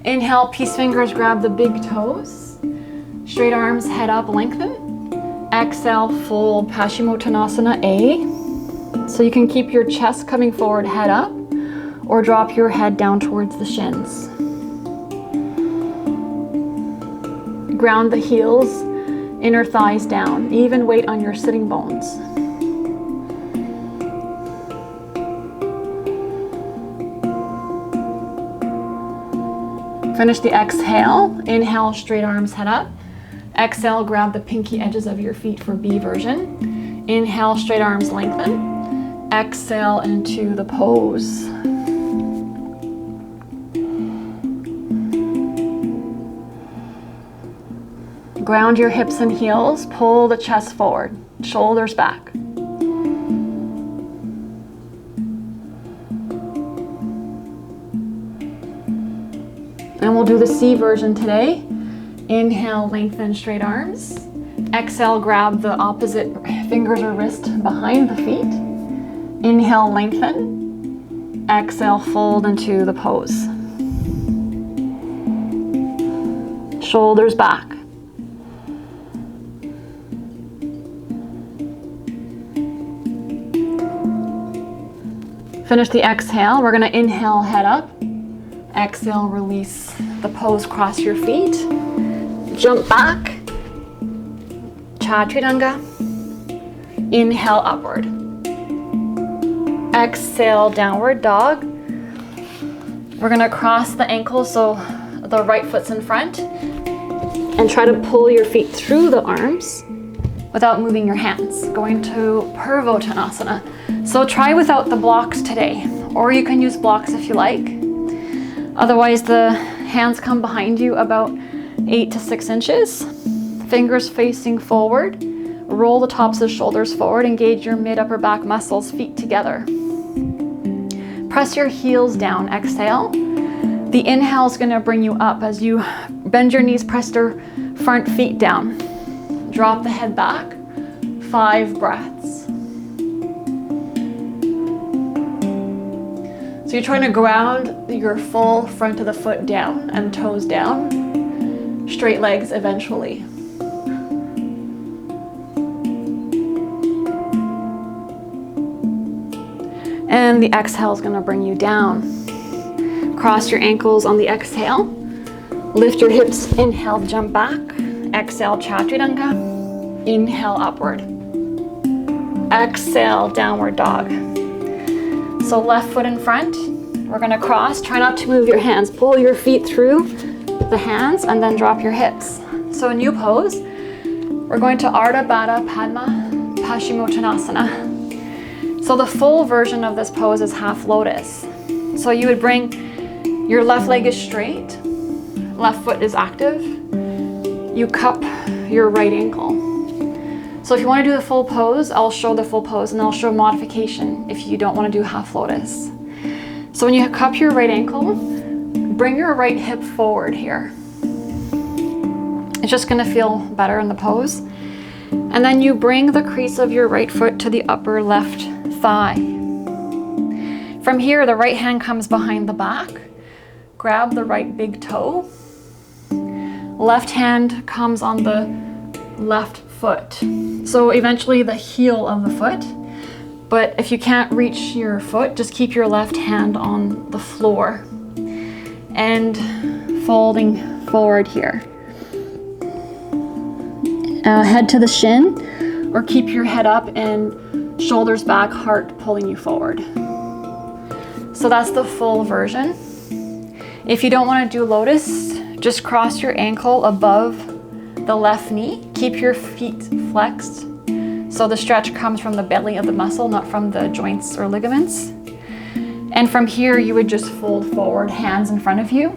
Inhale, peace fingers, grab the big toes. Straight arms, head up, lengthen. Exhale, fold Paschimottanasana A. So you can keep your chest coming forward, head up, or drop your head down towards the shins. Ground the heels, inner thighs down. Even weight on your sitting bones. Finish the exhale. Inhale, straight arms, head up. Exhale, grab the pinky edges of your feet for B version. Inhale, straight arms, lengthen. Exhale into the pose. Ground your hips and heels. Pull the chest forward. Shoulders back. And we'll do the C version today. Inhale, lengthen straight arms. Exhale, grab the opposite fingers or wrist behind the feet. Inhale, lengthen. Exhale, fold into the pose. Shoulders back. Finish the exhale. We're going to inhale, head up. Exhale, release the pose, cross your feet. Jump back. Chaturanga. Inhale, upward. Exhale, downward dog. We're gonna cross the ankles so the right foot's in front. And try to pull your feet through the arms without moving your hands. Going to Purvottanasana. So try without the blocks today, or you can use blocks if you like. Otherwise, the hands come behind you about 8 to 6 inches. Fingers facing forward. Roll the tops of the shoulders forward. Engage your mid-upper back muscles, feet together. Press your heels down. Exhale. The inhale is going to bring you up as you bend your knees, press your front feet down. Drop the head back. 5 breaths. So you're trying to ground your full front of the foot down and toes down. Straight legs eventually. And the exhale is going to bring you down. Cross your ankles on the exhale. Lift your hips, inhale, jump back. Exhale, Chaturanga. Inhale, upward. Exhale, downward dog. So left foot in front. We're going to cross. Try not to move your hands. Pull your feet through the hands and then drop your hips. So a new pose. We're going to Ardha, Baddha, Padma, Paschimottanasana. So the full version of this pose is half lotus. So you would bring your left leg is straight, left foot is active. You cup your right ankle. So if you want to do the full pose, I'll show the full pose and I'll show modification if you don't want to do half lotus. So when you cup your right ankle, bring your right hip forward here. It's just going to feel better in the pose. And then you bring the crease of your right foot to the upper left thigh. From here, the right hand comes behind the back. Grab the right big toe. Left hand comes on the left foot. So eventually the heel of the foot. But if you can't reach your foot, just keep your left hand on the floor. And folding forward here. Head to the shin, or keep your head up and shoulders back, heart pulling you forward. So that's the full version. If you don't want to do lotus, just cross your ankle above the left knee. Keep your feet flexed. So the stretch comes from the belly of the muscle, not from the joints or ligaments. And from here, you would just fold forward, hands in front of you.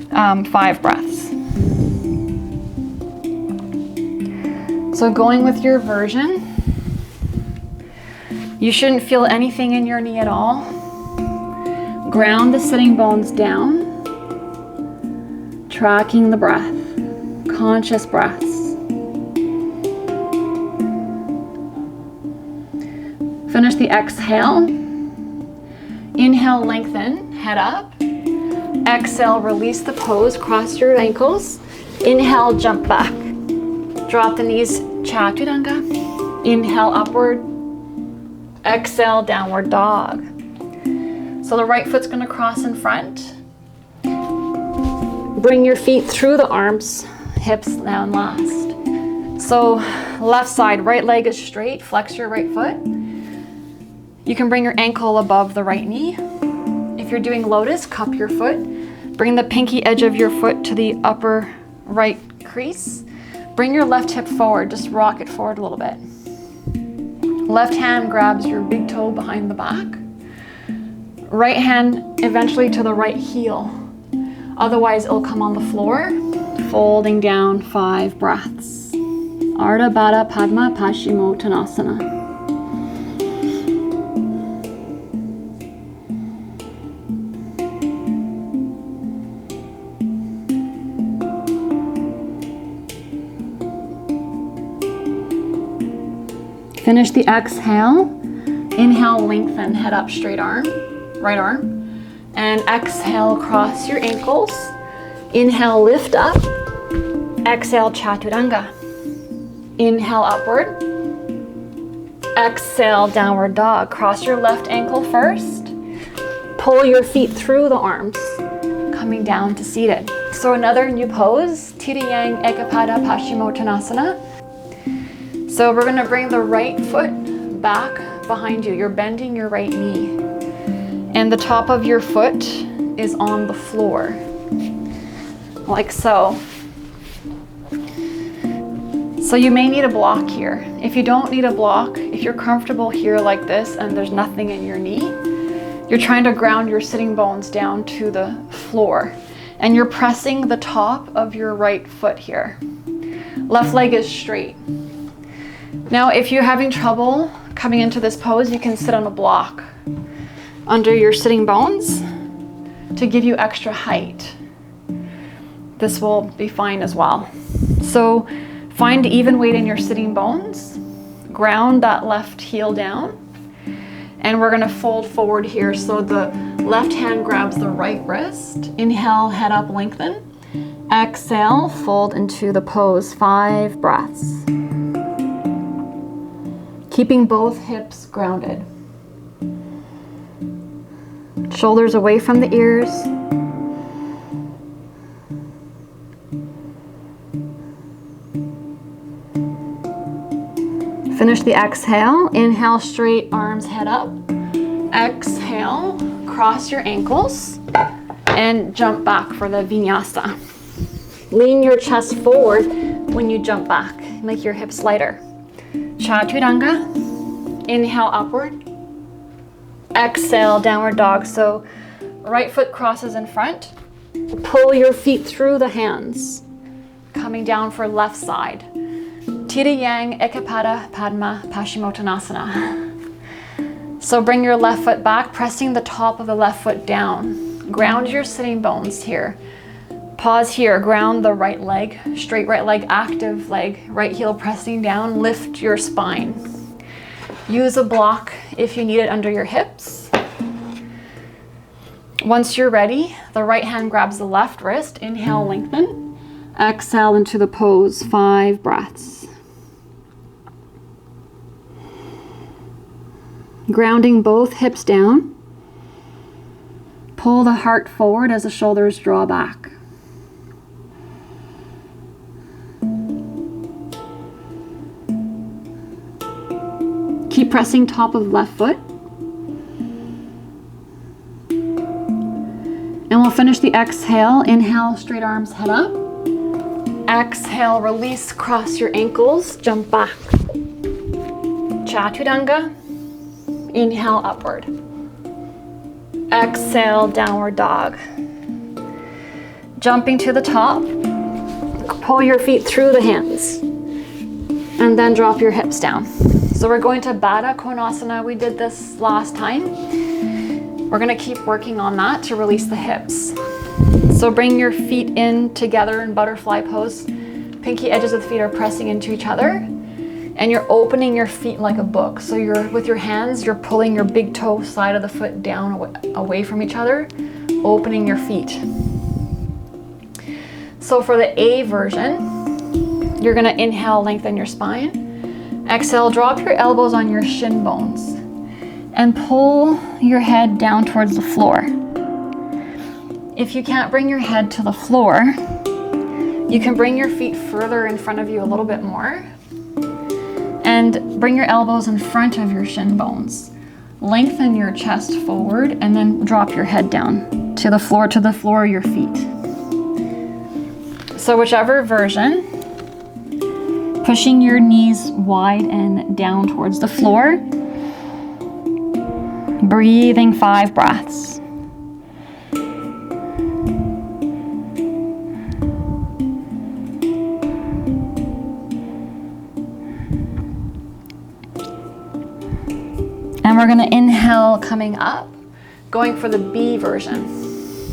5 breaths. So going with your version, you shouldn't feel anything in your knee at all. Ground the sitting bones down, tracking the breath, conscious breaths. Finish the exhale. Inhale, lengthen, head up. Exhale, release the pose, cross your ankles. Inhale, jump back. Drop the knees, Chaturanga. Inhale, upward. Exhale, downward dog. So the right foot's gonna cross in front. Bring your feet through the arms, hips down last. So left side, right leg is straight, flex your right foot. You can bring your ankle above the right knee. If you're doing lotus, cup your foot. Bring the pinky edge of your foot to the upper right crease. Bring your left hip forward, just rock it forward a little bit. Left hand grabs your big toe behind the back. Right hand eventually to the right heel. Otherwise, it'll come on the floor. Folding down, 5 breaths. Ardha, Baddha, Padma, Paschimottanasana. Finish the exhale. Inhale, lengthen, head up, straight arm, right arm. And exhale, cross your ankles. Inhale, lift up. Exhale, Chaturanga. Inhale, upward. Exhale, downward dog. Cross your left ankle first. Pull your feet through the arms, coming down to seated. So another new pose, Tirieng Ekapada Paschimottanasana. So we're gonna bring the right foot back behind you. You're bending your right knee. And the top of your foot is on the floor, like so. So you may need a block here. If you don't need a block, if you're comfortable here like this and there's nothing in your knee, you're trying to ground your sitting bones down to the floor. And you're pressing the top of your right foot here. Left leg is straight. Now, if you're having trouble coming into this pose, you can sit on a block under your sitting bones to give you extra height. This will be fine as well. So find even weight in your sitting bones ground that left heel down. And we're gonna fold forward here. So the left hand grabs the right wrist. Inhale, head up, lengthen. Exhale, fold into the pose, 5 breaths. Keeping both hips grounded. Shoulders away from the ears. Finish the exhale. Inhale, straight arms, head up. Exhale, cross your ankles and jump back for the vinyasa. Lean your chest forward when you jump back. Make your hips lighter. Chaturanga. Inhale, upward. Exhale, downward dog. So right foot crosses in front. Pull your feet through the hands. Coming down for left side. Tirieng, Ekapada, Padma, Paschimottanasana. So bring your left foot back, pressing the top of the left foot down. Ground your sitting bones here. Pause here, ground the right leg, straight right leg, active leg, right heel pressing down, lift your spine. Use a block if you need it under your hips. Once you're ready, the right hand grabs the left wrist. Inhale, lengthen. Exhale into the pose, 5 breaths. Grounding both hips down. Pull the heart forward as the shoulders draw back. Keep pressing top of left foot. And we'll finish the exhale. Inhale, straight arms, head up. Exhale, release, cross your ankles, jump back. Chaturanga. Inhale, upward. Exhale, downward dog. Jumping to the top. Pull your feet through the hands. And then drop your hips down. So we're going to Baddha Konasana. We did this last time. We're gonna keep working on that to release the hips. So bring your feet in together in butterfly pose. Pinky edges of the feet are pressing into each other. And you're opening your feet like a book. So you're, with your hands, you're pulling your big toe side of the foot down away from each other, opening your feet. So for the A version, you're gonna inhale, lengthen your spine. Exhale, drop your elbows on your shin bones and pull your head down towards the floor. If you can't bring your head to the floor, you can bring your feet further in front of you a little bit more. And bring your elbows in front of your shin bones. Lengthen your chest forward and then drop your head down to the floor of your feet. So whichever version, pushing your knees wide and down towards the floor. Breathing 5 breaths. And we're gonna inhale coming up, going for the B version.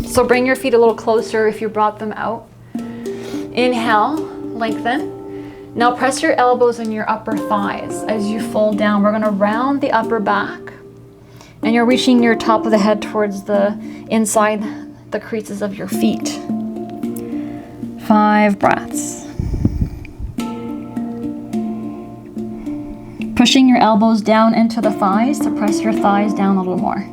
So bring your feet a little closer if you brought them out. Inhale, lengthen. Now press your elbows in your upper thighs as you fold down. We're gonna round the upper back and you're reaching your top of the head towards the inside the creases of your feet. 5 breaths. Pushing your elbows down into the thighs to press your thighs down a little more.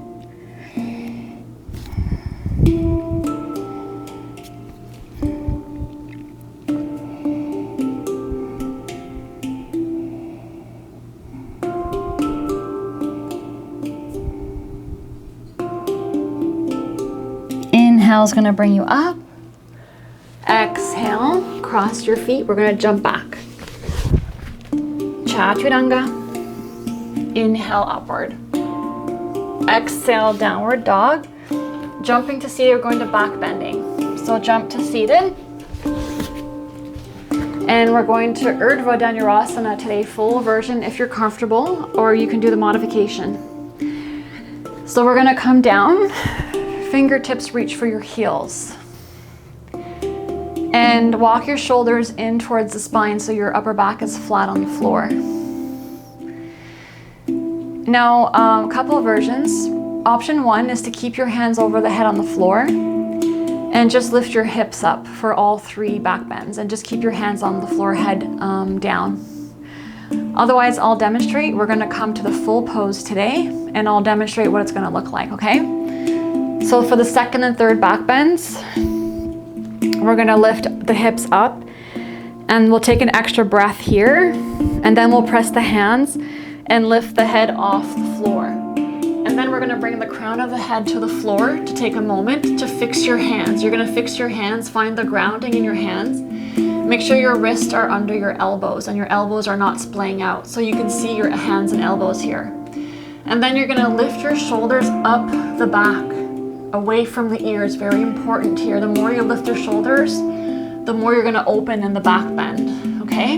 Inhale is going to bring you up. Exhale, cross your feet. We're going to jump back. Chaturanga. Inhale, upward. Exhale, downward dog. Jumping to seated, we're going to back bending. So jump to seated. And we're going to Urdhva Dhanurasana today, full version if you're comfortable, or you can do the modification. So we're gonna come down, fingertips reach for your heels. And walk your shoulders in towards the spine so your upper back is flat on the floor. Now, a couple of versions. Option 1 is to keep your hands over the head on the floor and just lift your hips up for all 3 back bends, and just keep your hands on the floor, head down. Otherwise, I'll demonstrate. We're going to come to the full pose today, and I'll demonstrate what it's going to look like, okay? So for the second and third back bends, we're going to lift the hips up, and we'll take an extra breath here, and then we'll press the hands and lift the head off the floor. And then we're going to bring the crown of the head to the floor to take a moment to fix your hands. You're going to fix your hands, find the grounding in your hands. Make sure your wrists are under your elbows and your elbows are not splaying out, so you can see your hands and elbows here. And then you're going to lift your shoulders up the back, away from the ears. Very important here. The more you lift your shoulders, the more you're going to open in the back bend, okay?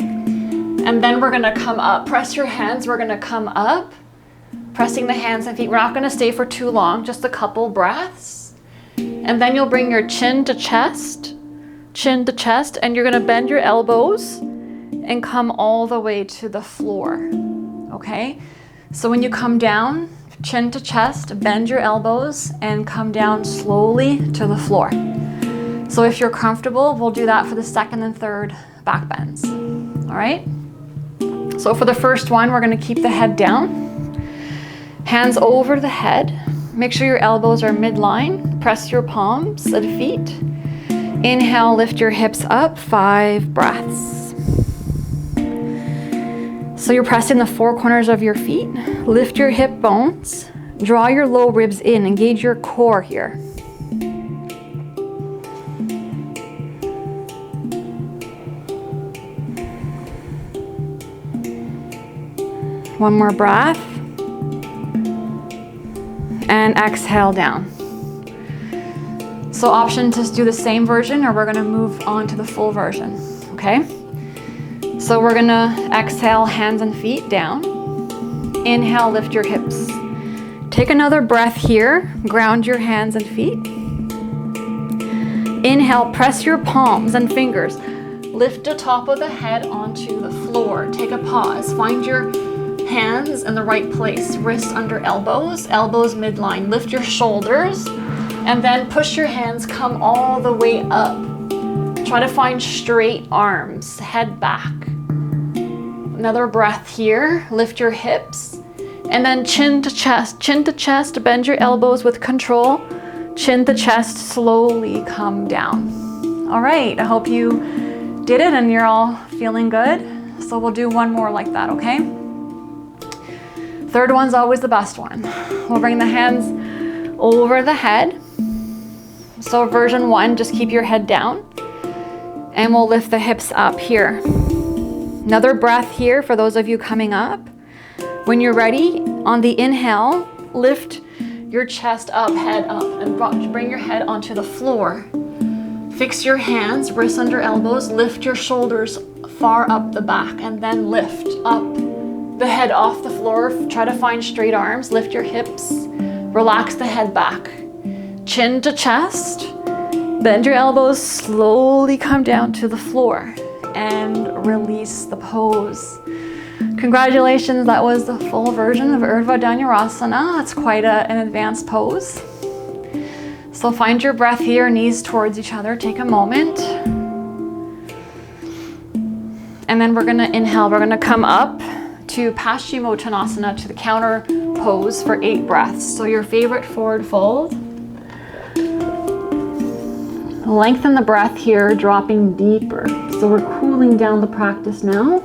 And then we're going to come up. Press your hands. We're going to come up, pressing the hands and feet. We're not going to stay for too long, just a couple breaths. And then you'll bring your chin to chest, and you're going to bend your elbows and come all the way to the floor, okay? So when you come down, chin to chest, bend your elbows and come down slowly to the floor. So if you're comfortable, we'll do that for the second and third back bends, all right? So for the first one, we're going to keep the head down, hands over the head. Make sure your elbows are midline. Press your palms at feet. Inhale, lift your hips up, 5 breaths. So you're pressing the 4 corners of your feet. Lift your hip bones. Draw your low ribs in. Engage your core here. One more breath. And exhale down. So option to do the same version, or we're going to move on to the full version, okay? So we're going to exhale, hands and feet down. Inhale, lift your hips. Take another breath here. Ground your hands and feet. Inhale, press your palms and fingers. Lift the top of the head onto the floor. Take a pause. Find your hands in the right place. Wrists under elbows, elbows midline. Lift your shoulders. And then push your hands, come all the way up. Try to find straight arms, head back. Another breath here, lift your hips. And then chin to chest, bend your elbows with control. Chin to chest, slowly come down. All right, I hope you did it and you're all feeling good. So we'll do one more like that, okay? Third one's always the best one. We'll bring the hands over the head. So version 1, just keep your head down and we'll lift the hips up here. Another breath here for those of you coming up. When you're ready, on the inhale, lift your chest up, head up, and bring your head onto the floor. Fix your hands, wrists under elbows, lift your shoulders far up the back, and then lift up the head off the floor. Try to find straight arms, lift your hips, relax the head back. Chin to chest, bend your elbows, slowly come down to the floor and release the pose. Congratulations, that was the full version of Urdhva Dhanurasana. It's quite an advanced pose. So find your breath here, knees towards each other, take a moment. And then we're gonna inhale, we're gonna come up to Paschimottanasana, to the counter pose for 8 breaths. So your favorite forward fold. Lengthen the breath here, dropping deeper. So we're cooling down the practice now.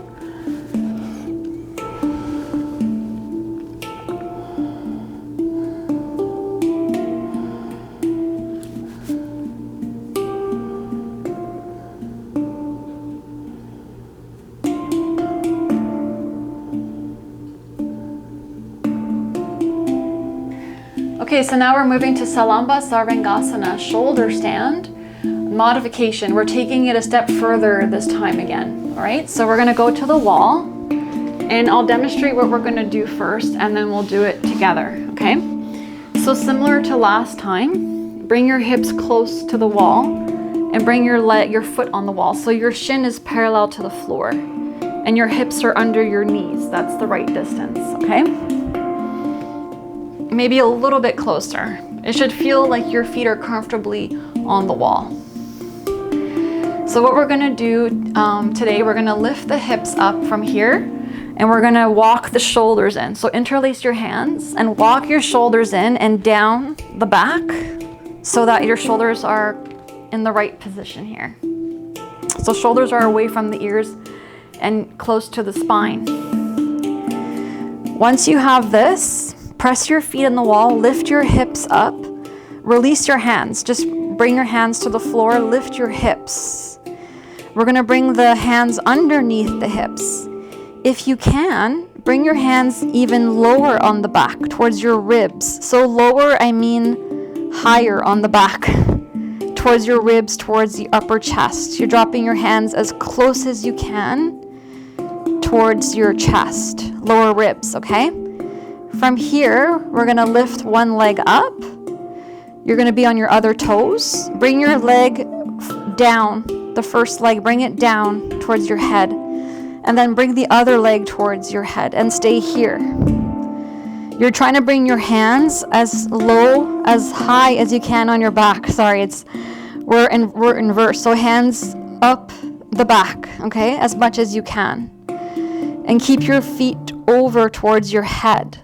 Okay, so now we're moving to Salamba Sarvangasana, shoulder stand. Modification, we're taking it a step further this time again, all right? So we're gonna go to the wall and I'll demonstrate what we're gonna do first and then we'll do it together, okay? So similar to last time, bring your hips close to the wall and bring your foot on the wall. So your shin is parallel to the floor and your hips are under your knees. That's the right distance, okay? maybe a little bit closer. It should feel like your feet are comfortably on the wall. So what we're gonna do today, we're gonna lift the hips up from here and we're gonna walk the shoulders in. So interlace your hands and walk your shoulders in and down the back so that your shoulders are in the right position here. So shoulders are away from the ears and close to the spine. Once you have this, press your feet on the wall, lift your hips up, release your hands. Just bring your hands to the floor, lift your hips. We're gonna bring the hands underneath the hips. If you can, bring your hands even lower on the back towards your ribs. So lower, I mean higher on the back, towards your ribs, towards the upper chest. You're dropping your hands as close as you can towards your chest, lower ribs, okay? From here, we're gonna lift one leg up. You're gonna be on your other toes. Bring your leg down, the first leg, bring it down towards your head. And then bring the other leg towards your head and stay here. You're trying to bring your hands as low, as high as you can on your back. Sorry, we're inverse. So hands up the back, okay, as much as you can. And keep your feet over towards your head.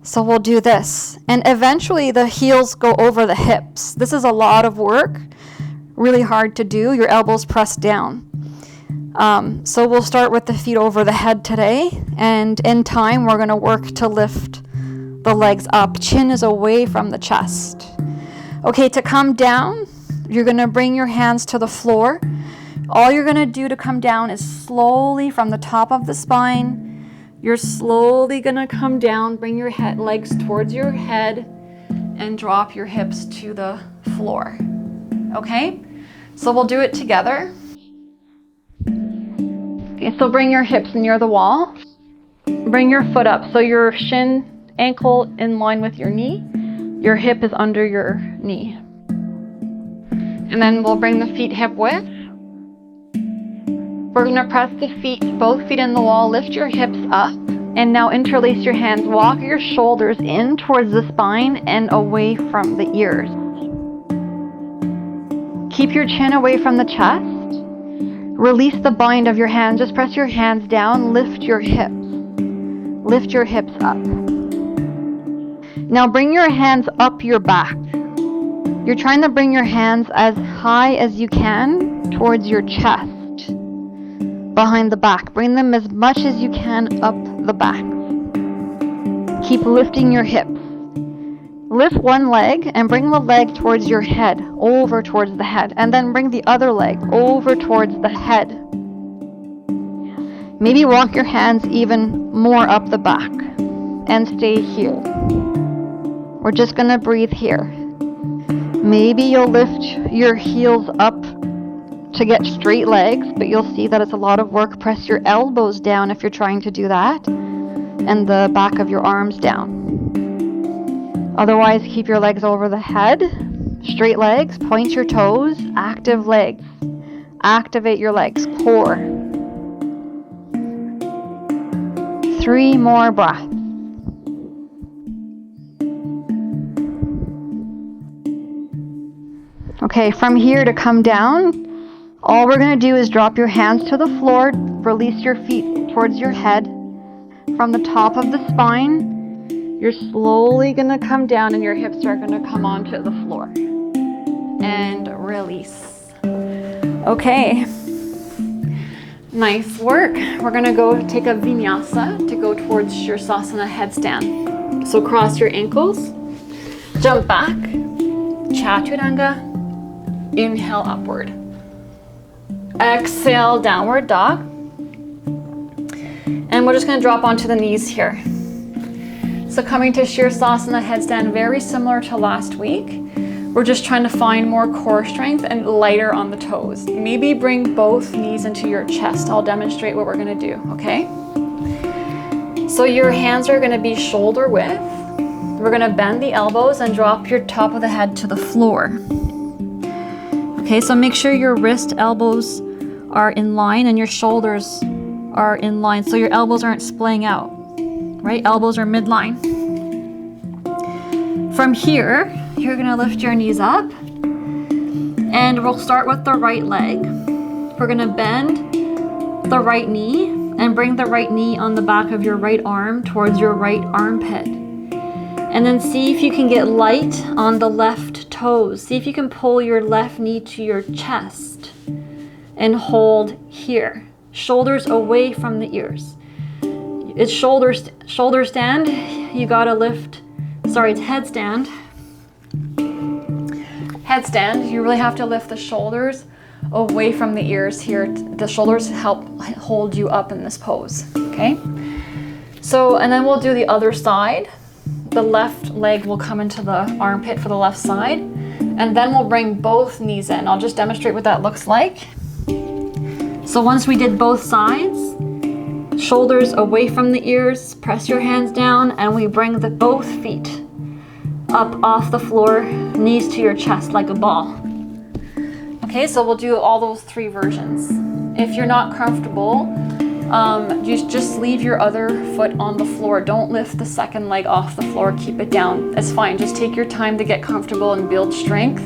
So we'll do this. And eventually the heels go over the hips. This is a lot of work, really hard to do. Your elbows pressed down. So we'll start with the feet over the head today. And in time, we're gonna work to lift the legs up. Chin is away from the chest. Okay, to come down, you're gonna bring your hands to the floor. All you're gonna do to come down is slowly from the top of the spine, you're slowly gonna come down, bring your legs towards your head and drop your hips to the floor, okay? So we'll do it together. Okay, so bring your hips near the wall. Bring your foot up, so your shin, ankle in line with your knee. Your hip is under your knee. And then we'll bring the feet hip width. We're gonna press the feet, both feet in the wall, lift your hips up, and now interlace your hands. Walk your shoulders in towards the spine and away from the ears. Keep your chin away from the chest. Release the bind of your hands. Just press your hands down, lift your hips. Lift your hips up. Now bring your hands up your back. You're trying to bring your hands as high as you can towards your chest. Behind the back. Bring them as much as you can up the back. Keep lifting your hips. Lift one leg and bring the leg towards your head, over towards the head, and then bring the other leg over towards the head. Maybe walk your hands even more up the back and stay here. We're just gonna breathe here. Maybe you'll lift your heels up to get straight legs, but you'll see that it's a lot of work. Press your elbows down if you're trying to do that, and the back of your arms down. Otherwise, keep your legs over the head, straight legs, point your toes, active legs. Activate your legs, core. 3 more breaths. Okay, from here to come down, all we're gonna do is drop your hands to the floor, release your feet towards your head. From the top of the spine, you're slowly gonna come down and your hips are gonna come onto the floor. And release. Okay, nice work. We're gonna go take a vinyasa to go towards Sirsasana headstand. So cross your ankles, jump back, chaturanga, inhale upward. Exhale, downward dog. And we're just gonna drop onto the knees here. So coming to Sirsasana headstand, very similar to last week. We're just trying to find more core strength and lighter on the toes. Maybe bring both knees into your chest. I'll demonstrate what we're gonna do, okay? So your hands are gonna be shoulder width. We're gonna bend the elbows and drop your top of the head to the floor. Okay, so make sure your wrist elbows are in line and your shoulders are in line, so your elbows aren't splaying out, right? Elbows are midline. From here, you're gonna lift your knees up, and we'll start with the right leg. We're gonna bend the right knee and bring the right knee on the back of your right arm towards your right armpit. And then see if you can get light on the left toes. See if you can pull your left knee to your chest and hold here. Shoulders away from the ears. It's shoulder stand. You gotta lift, sorry, it's headstand. Headstand, you really have to lift the shoulders away from the ears here. The shoulders help hold you up in this pose, okay? So, and then we'll do the other side. The left leg will come into the armpit for the left side, and then we'll bring both knees in. I'll just demonstrate what that looks like. So once we did both sides, shoulders away from the ears, press your hands down, and we bring both feet up off the floor, knees to your chest like a ball. Okay, so we'll do all those 3 versions. If you're not comfortable, you just leave your other foot on the floor. Don't lift the second leg off the floor, keep it down. It's fine, just take your time to get comfortable and build strength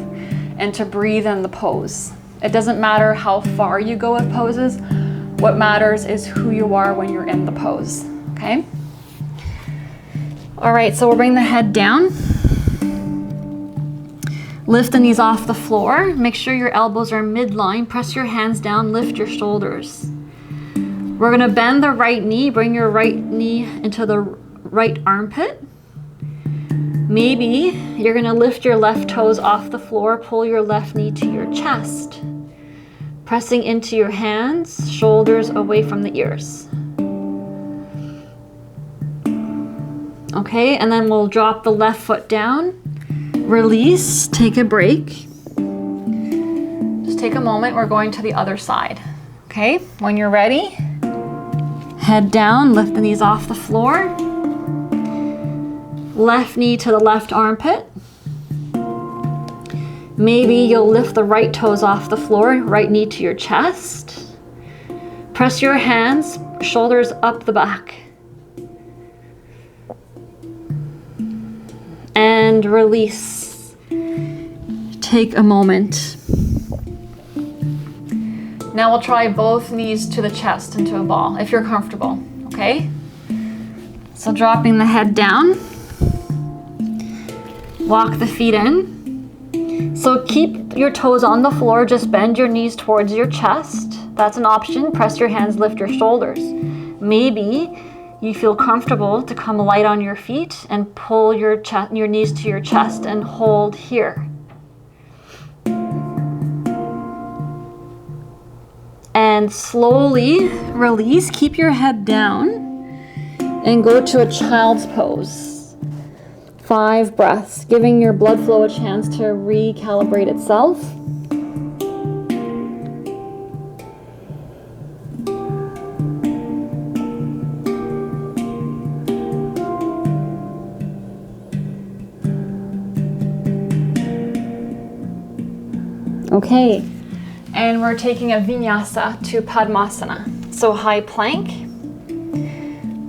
and to breathe in the pose. It doesn't matter how far you go with poses. What matters is who you are when you're in the pose, okay? All right, so we'll bring the head down. Lift the knees off the floor. Make sure your elbows are midline. Press your hands down, lift your shoulders. We're gonna bend the right knee, bring your right knee into the right armpit. Maybe you're gonna lift your left toes off the floor, pull your left knee to your chest. Pressing into your hands, shoulders away from the ears. Okay, and then we'll drop the left foot down. Release, take a break. Just take a moment, we're going to the other side. Okay, when you're ready, head down, lift the knees off the floor. Left knee to the left armpit. Maybe you'll lift the right toes off the floor, right knee to your chest. Press your hands, shoulders up the back. And release. Take a moment. Now we'll try both knees to the chest into a ball, if you're comfortable, okay? So dropping the head down. Walk the feet in. So keep your toes on the floor, just bend your knees towards your chest. That's an option. Press your hands, lift your shoulders. Maybe you feel comfortable to come light on your feet and pull your knees to your chest and hold here. And slowly release, keep your head down and go to a child's pose. 5 breaths, giving your blood flow a chance to recalibrate itself. Okay, and we're taking a vinyasa to Padmasana. So high plank.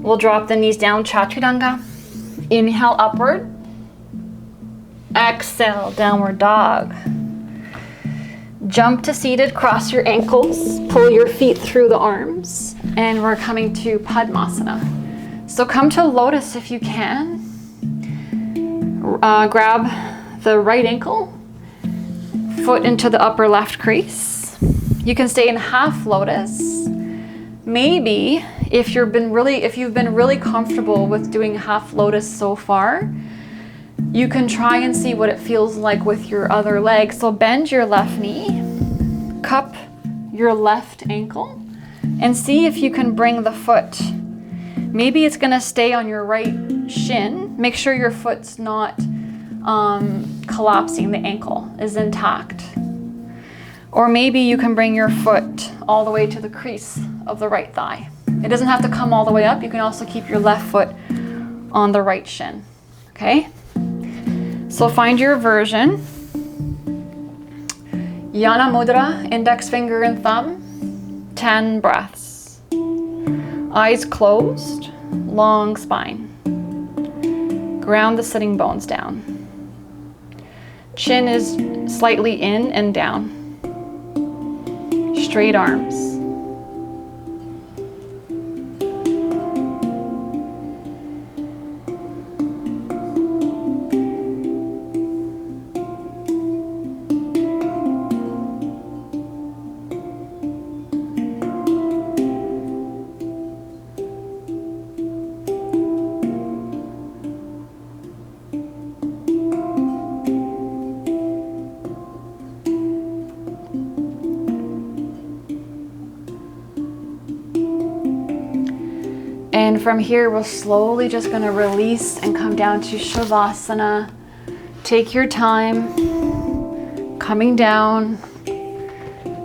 We'll drop the knees down, Chaturanga. Inhale upward. Exhale, downward dog. Jump to seated, cross your ankles, pull your feet through the arms, and we're coming to Padmasana. So come to lotus if you can. Grab the right ankle, foot into the upper left crease. You can stay in half lotus. Maybe if you've been really comfortable with doing half lotus so far, you can try and see what it feels like with your other leg. So bend your left knee, cup your left ankle, and see if you can bring the foot. Maybe it's gonna stay on your right shin. Make sure your foot's not collapsing, the ankle is intact. Or maybe you can bring your foot all the way to the crease of the right thigh. It doesn't have to come all the way up. You can also keep your left foot on the right shin, okay? So find your version. Yana Mudra, index finger and thumb, 10 breaths. Eyes closed, long spine. Ground the sitting bones down. Chin is slightly in and down. Straight arms. And from here, we're slowly just going to release and come down to Shavasana. Take your time, coming down,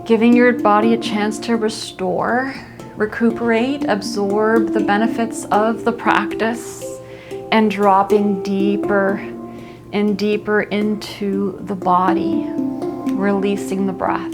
giving your body a chance to restore, recuperate, absorb the benefits of the practice, and dropping deeper and deeper into the body, releasing the breath.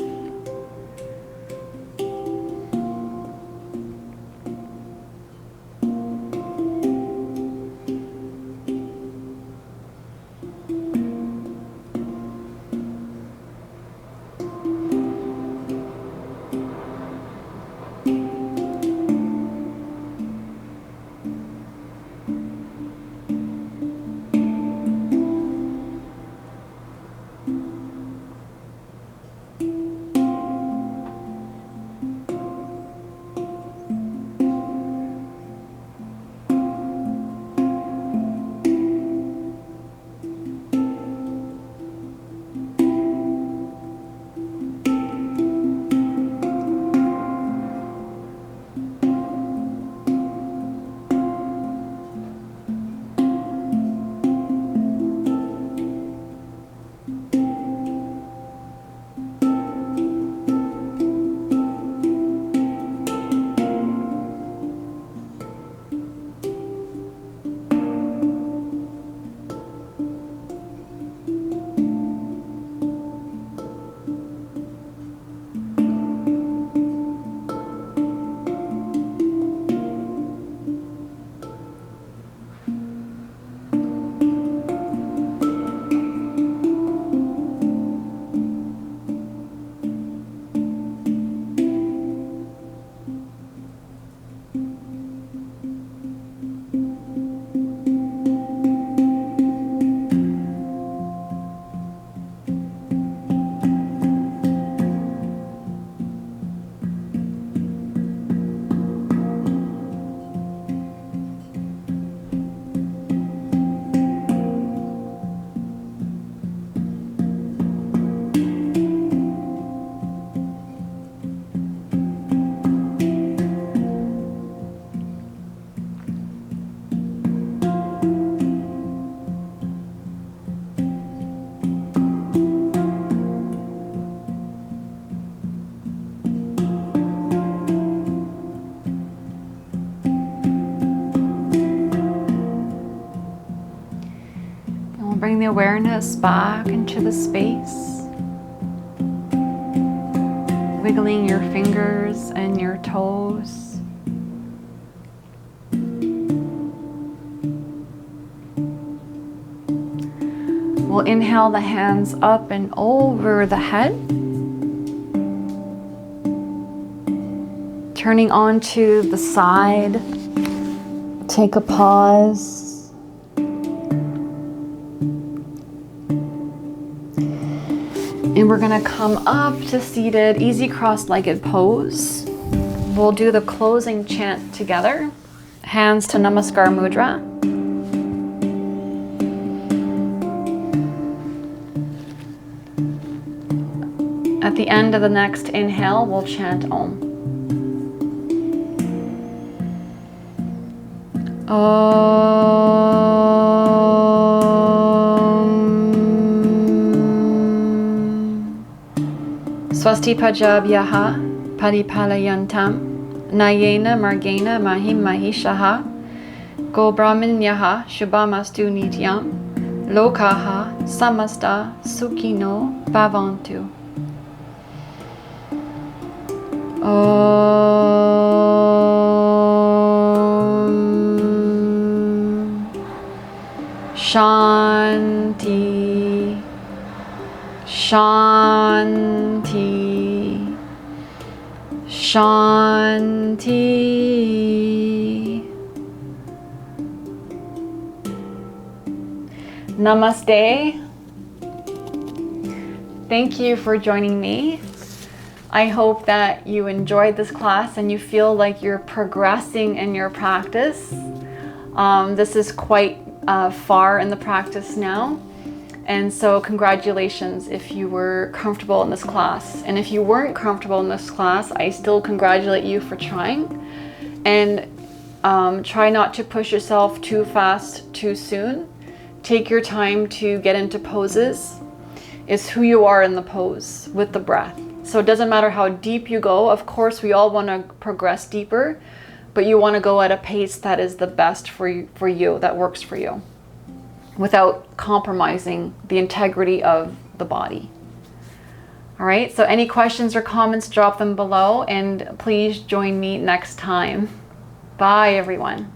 Bring the awareness back into the space, wiggling your fingers and your toes. We'll inhale the hands up and over the head, turning onto the side. Take a pause. And we're gonna come up to seated, easy cross-legged pose. We'll do the closing chant together. Hands to Namaskar Mudra. At the end of the next inhale, we'll chant Om. Swasti Pajabhyaha Paripalayantam Nayena Margena Mahim Mahishaha Go Brahmanyaha Shubhamastu Nityam Lokaha Samasta Sukhino Bhavantu. Om Shanti Shanti. Shanti. Namaste. Thank you for joining me. I hope that you enjoyed this class and you feel like you're progressing in your practice. This is quite far in the practice now. And so congratulations if you were comfortable in this class. And if you weren't comfortable in this class, I still congratulate you for trying. And try not to push yourself too fast, too soon. Take your time to get into poses. It's who you are in the pose with the breath. So it doesn't matter how deep you go. Of course, we all want to progress deeper, but you want to go at a pace that is the best for you, that works for you, without compromising the integrity of the body. All right, so any questions or comments, drop them below, and please join me next time. Bye, everyone.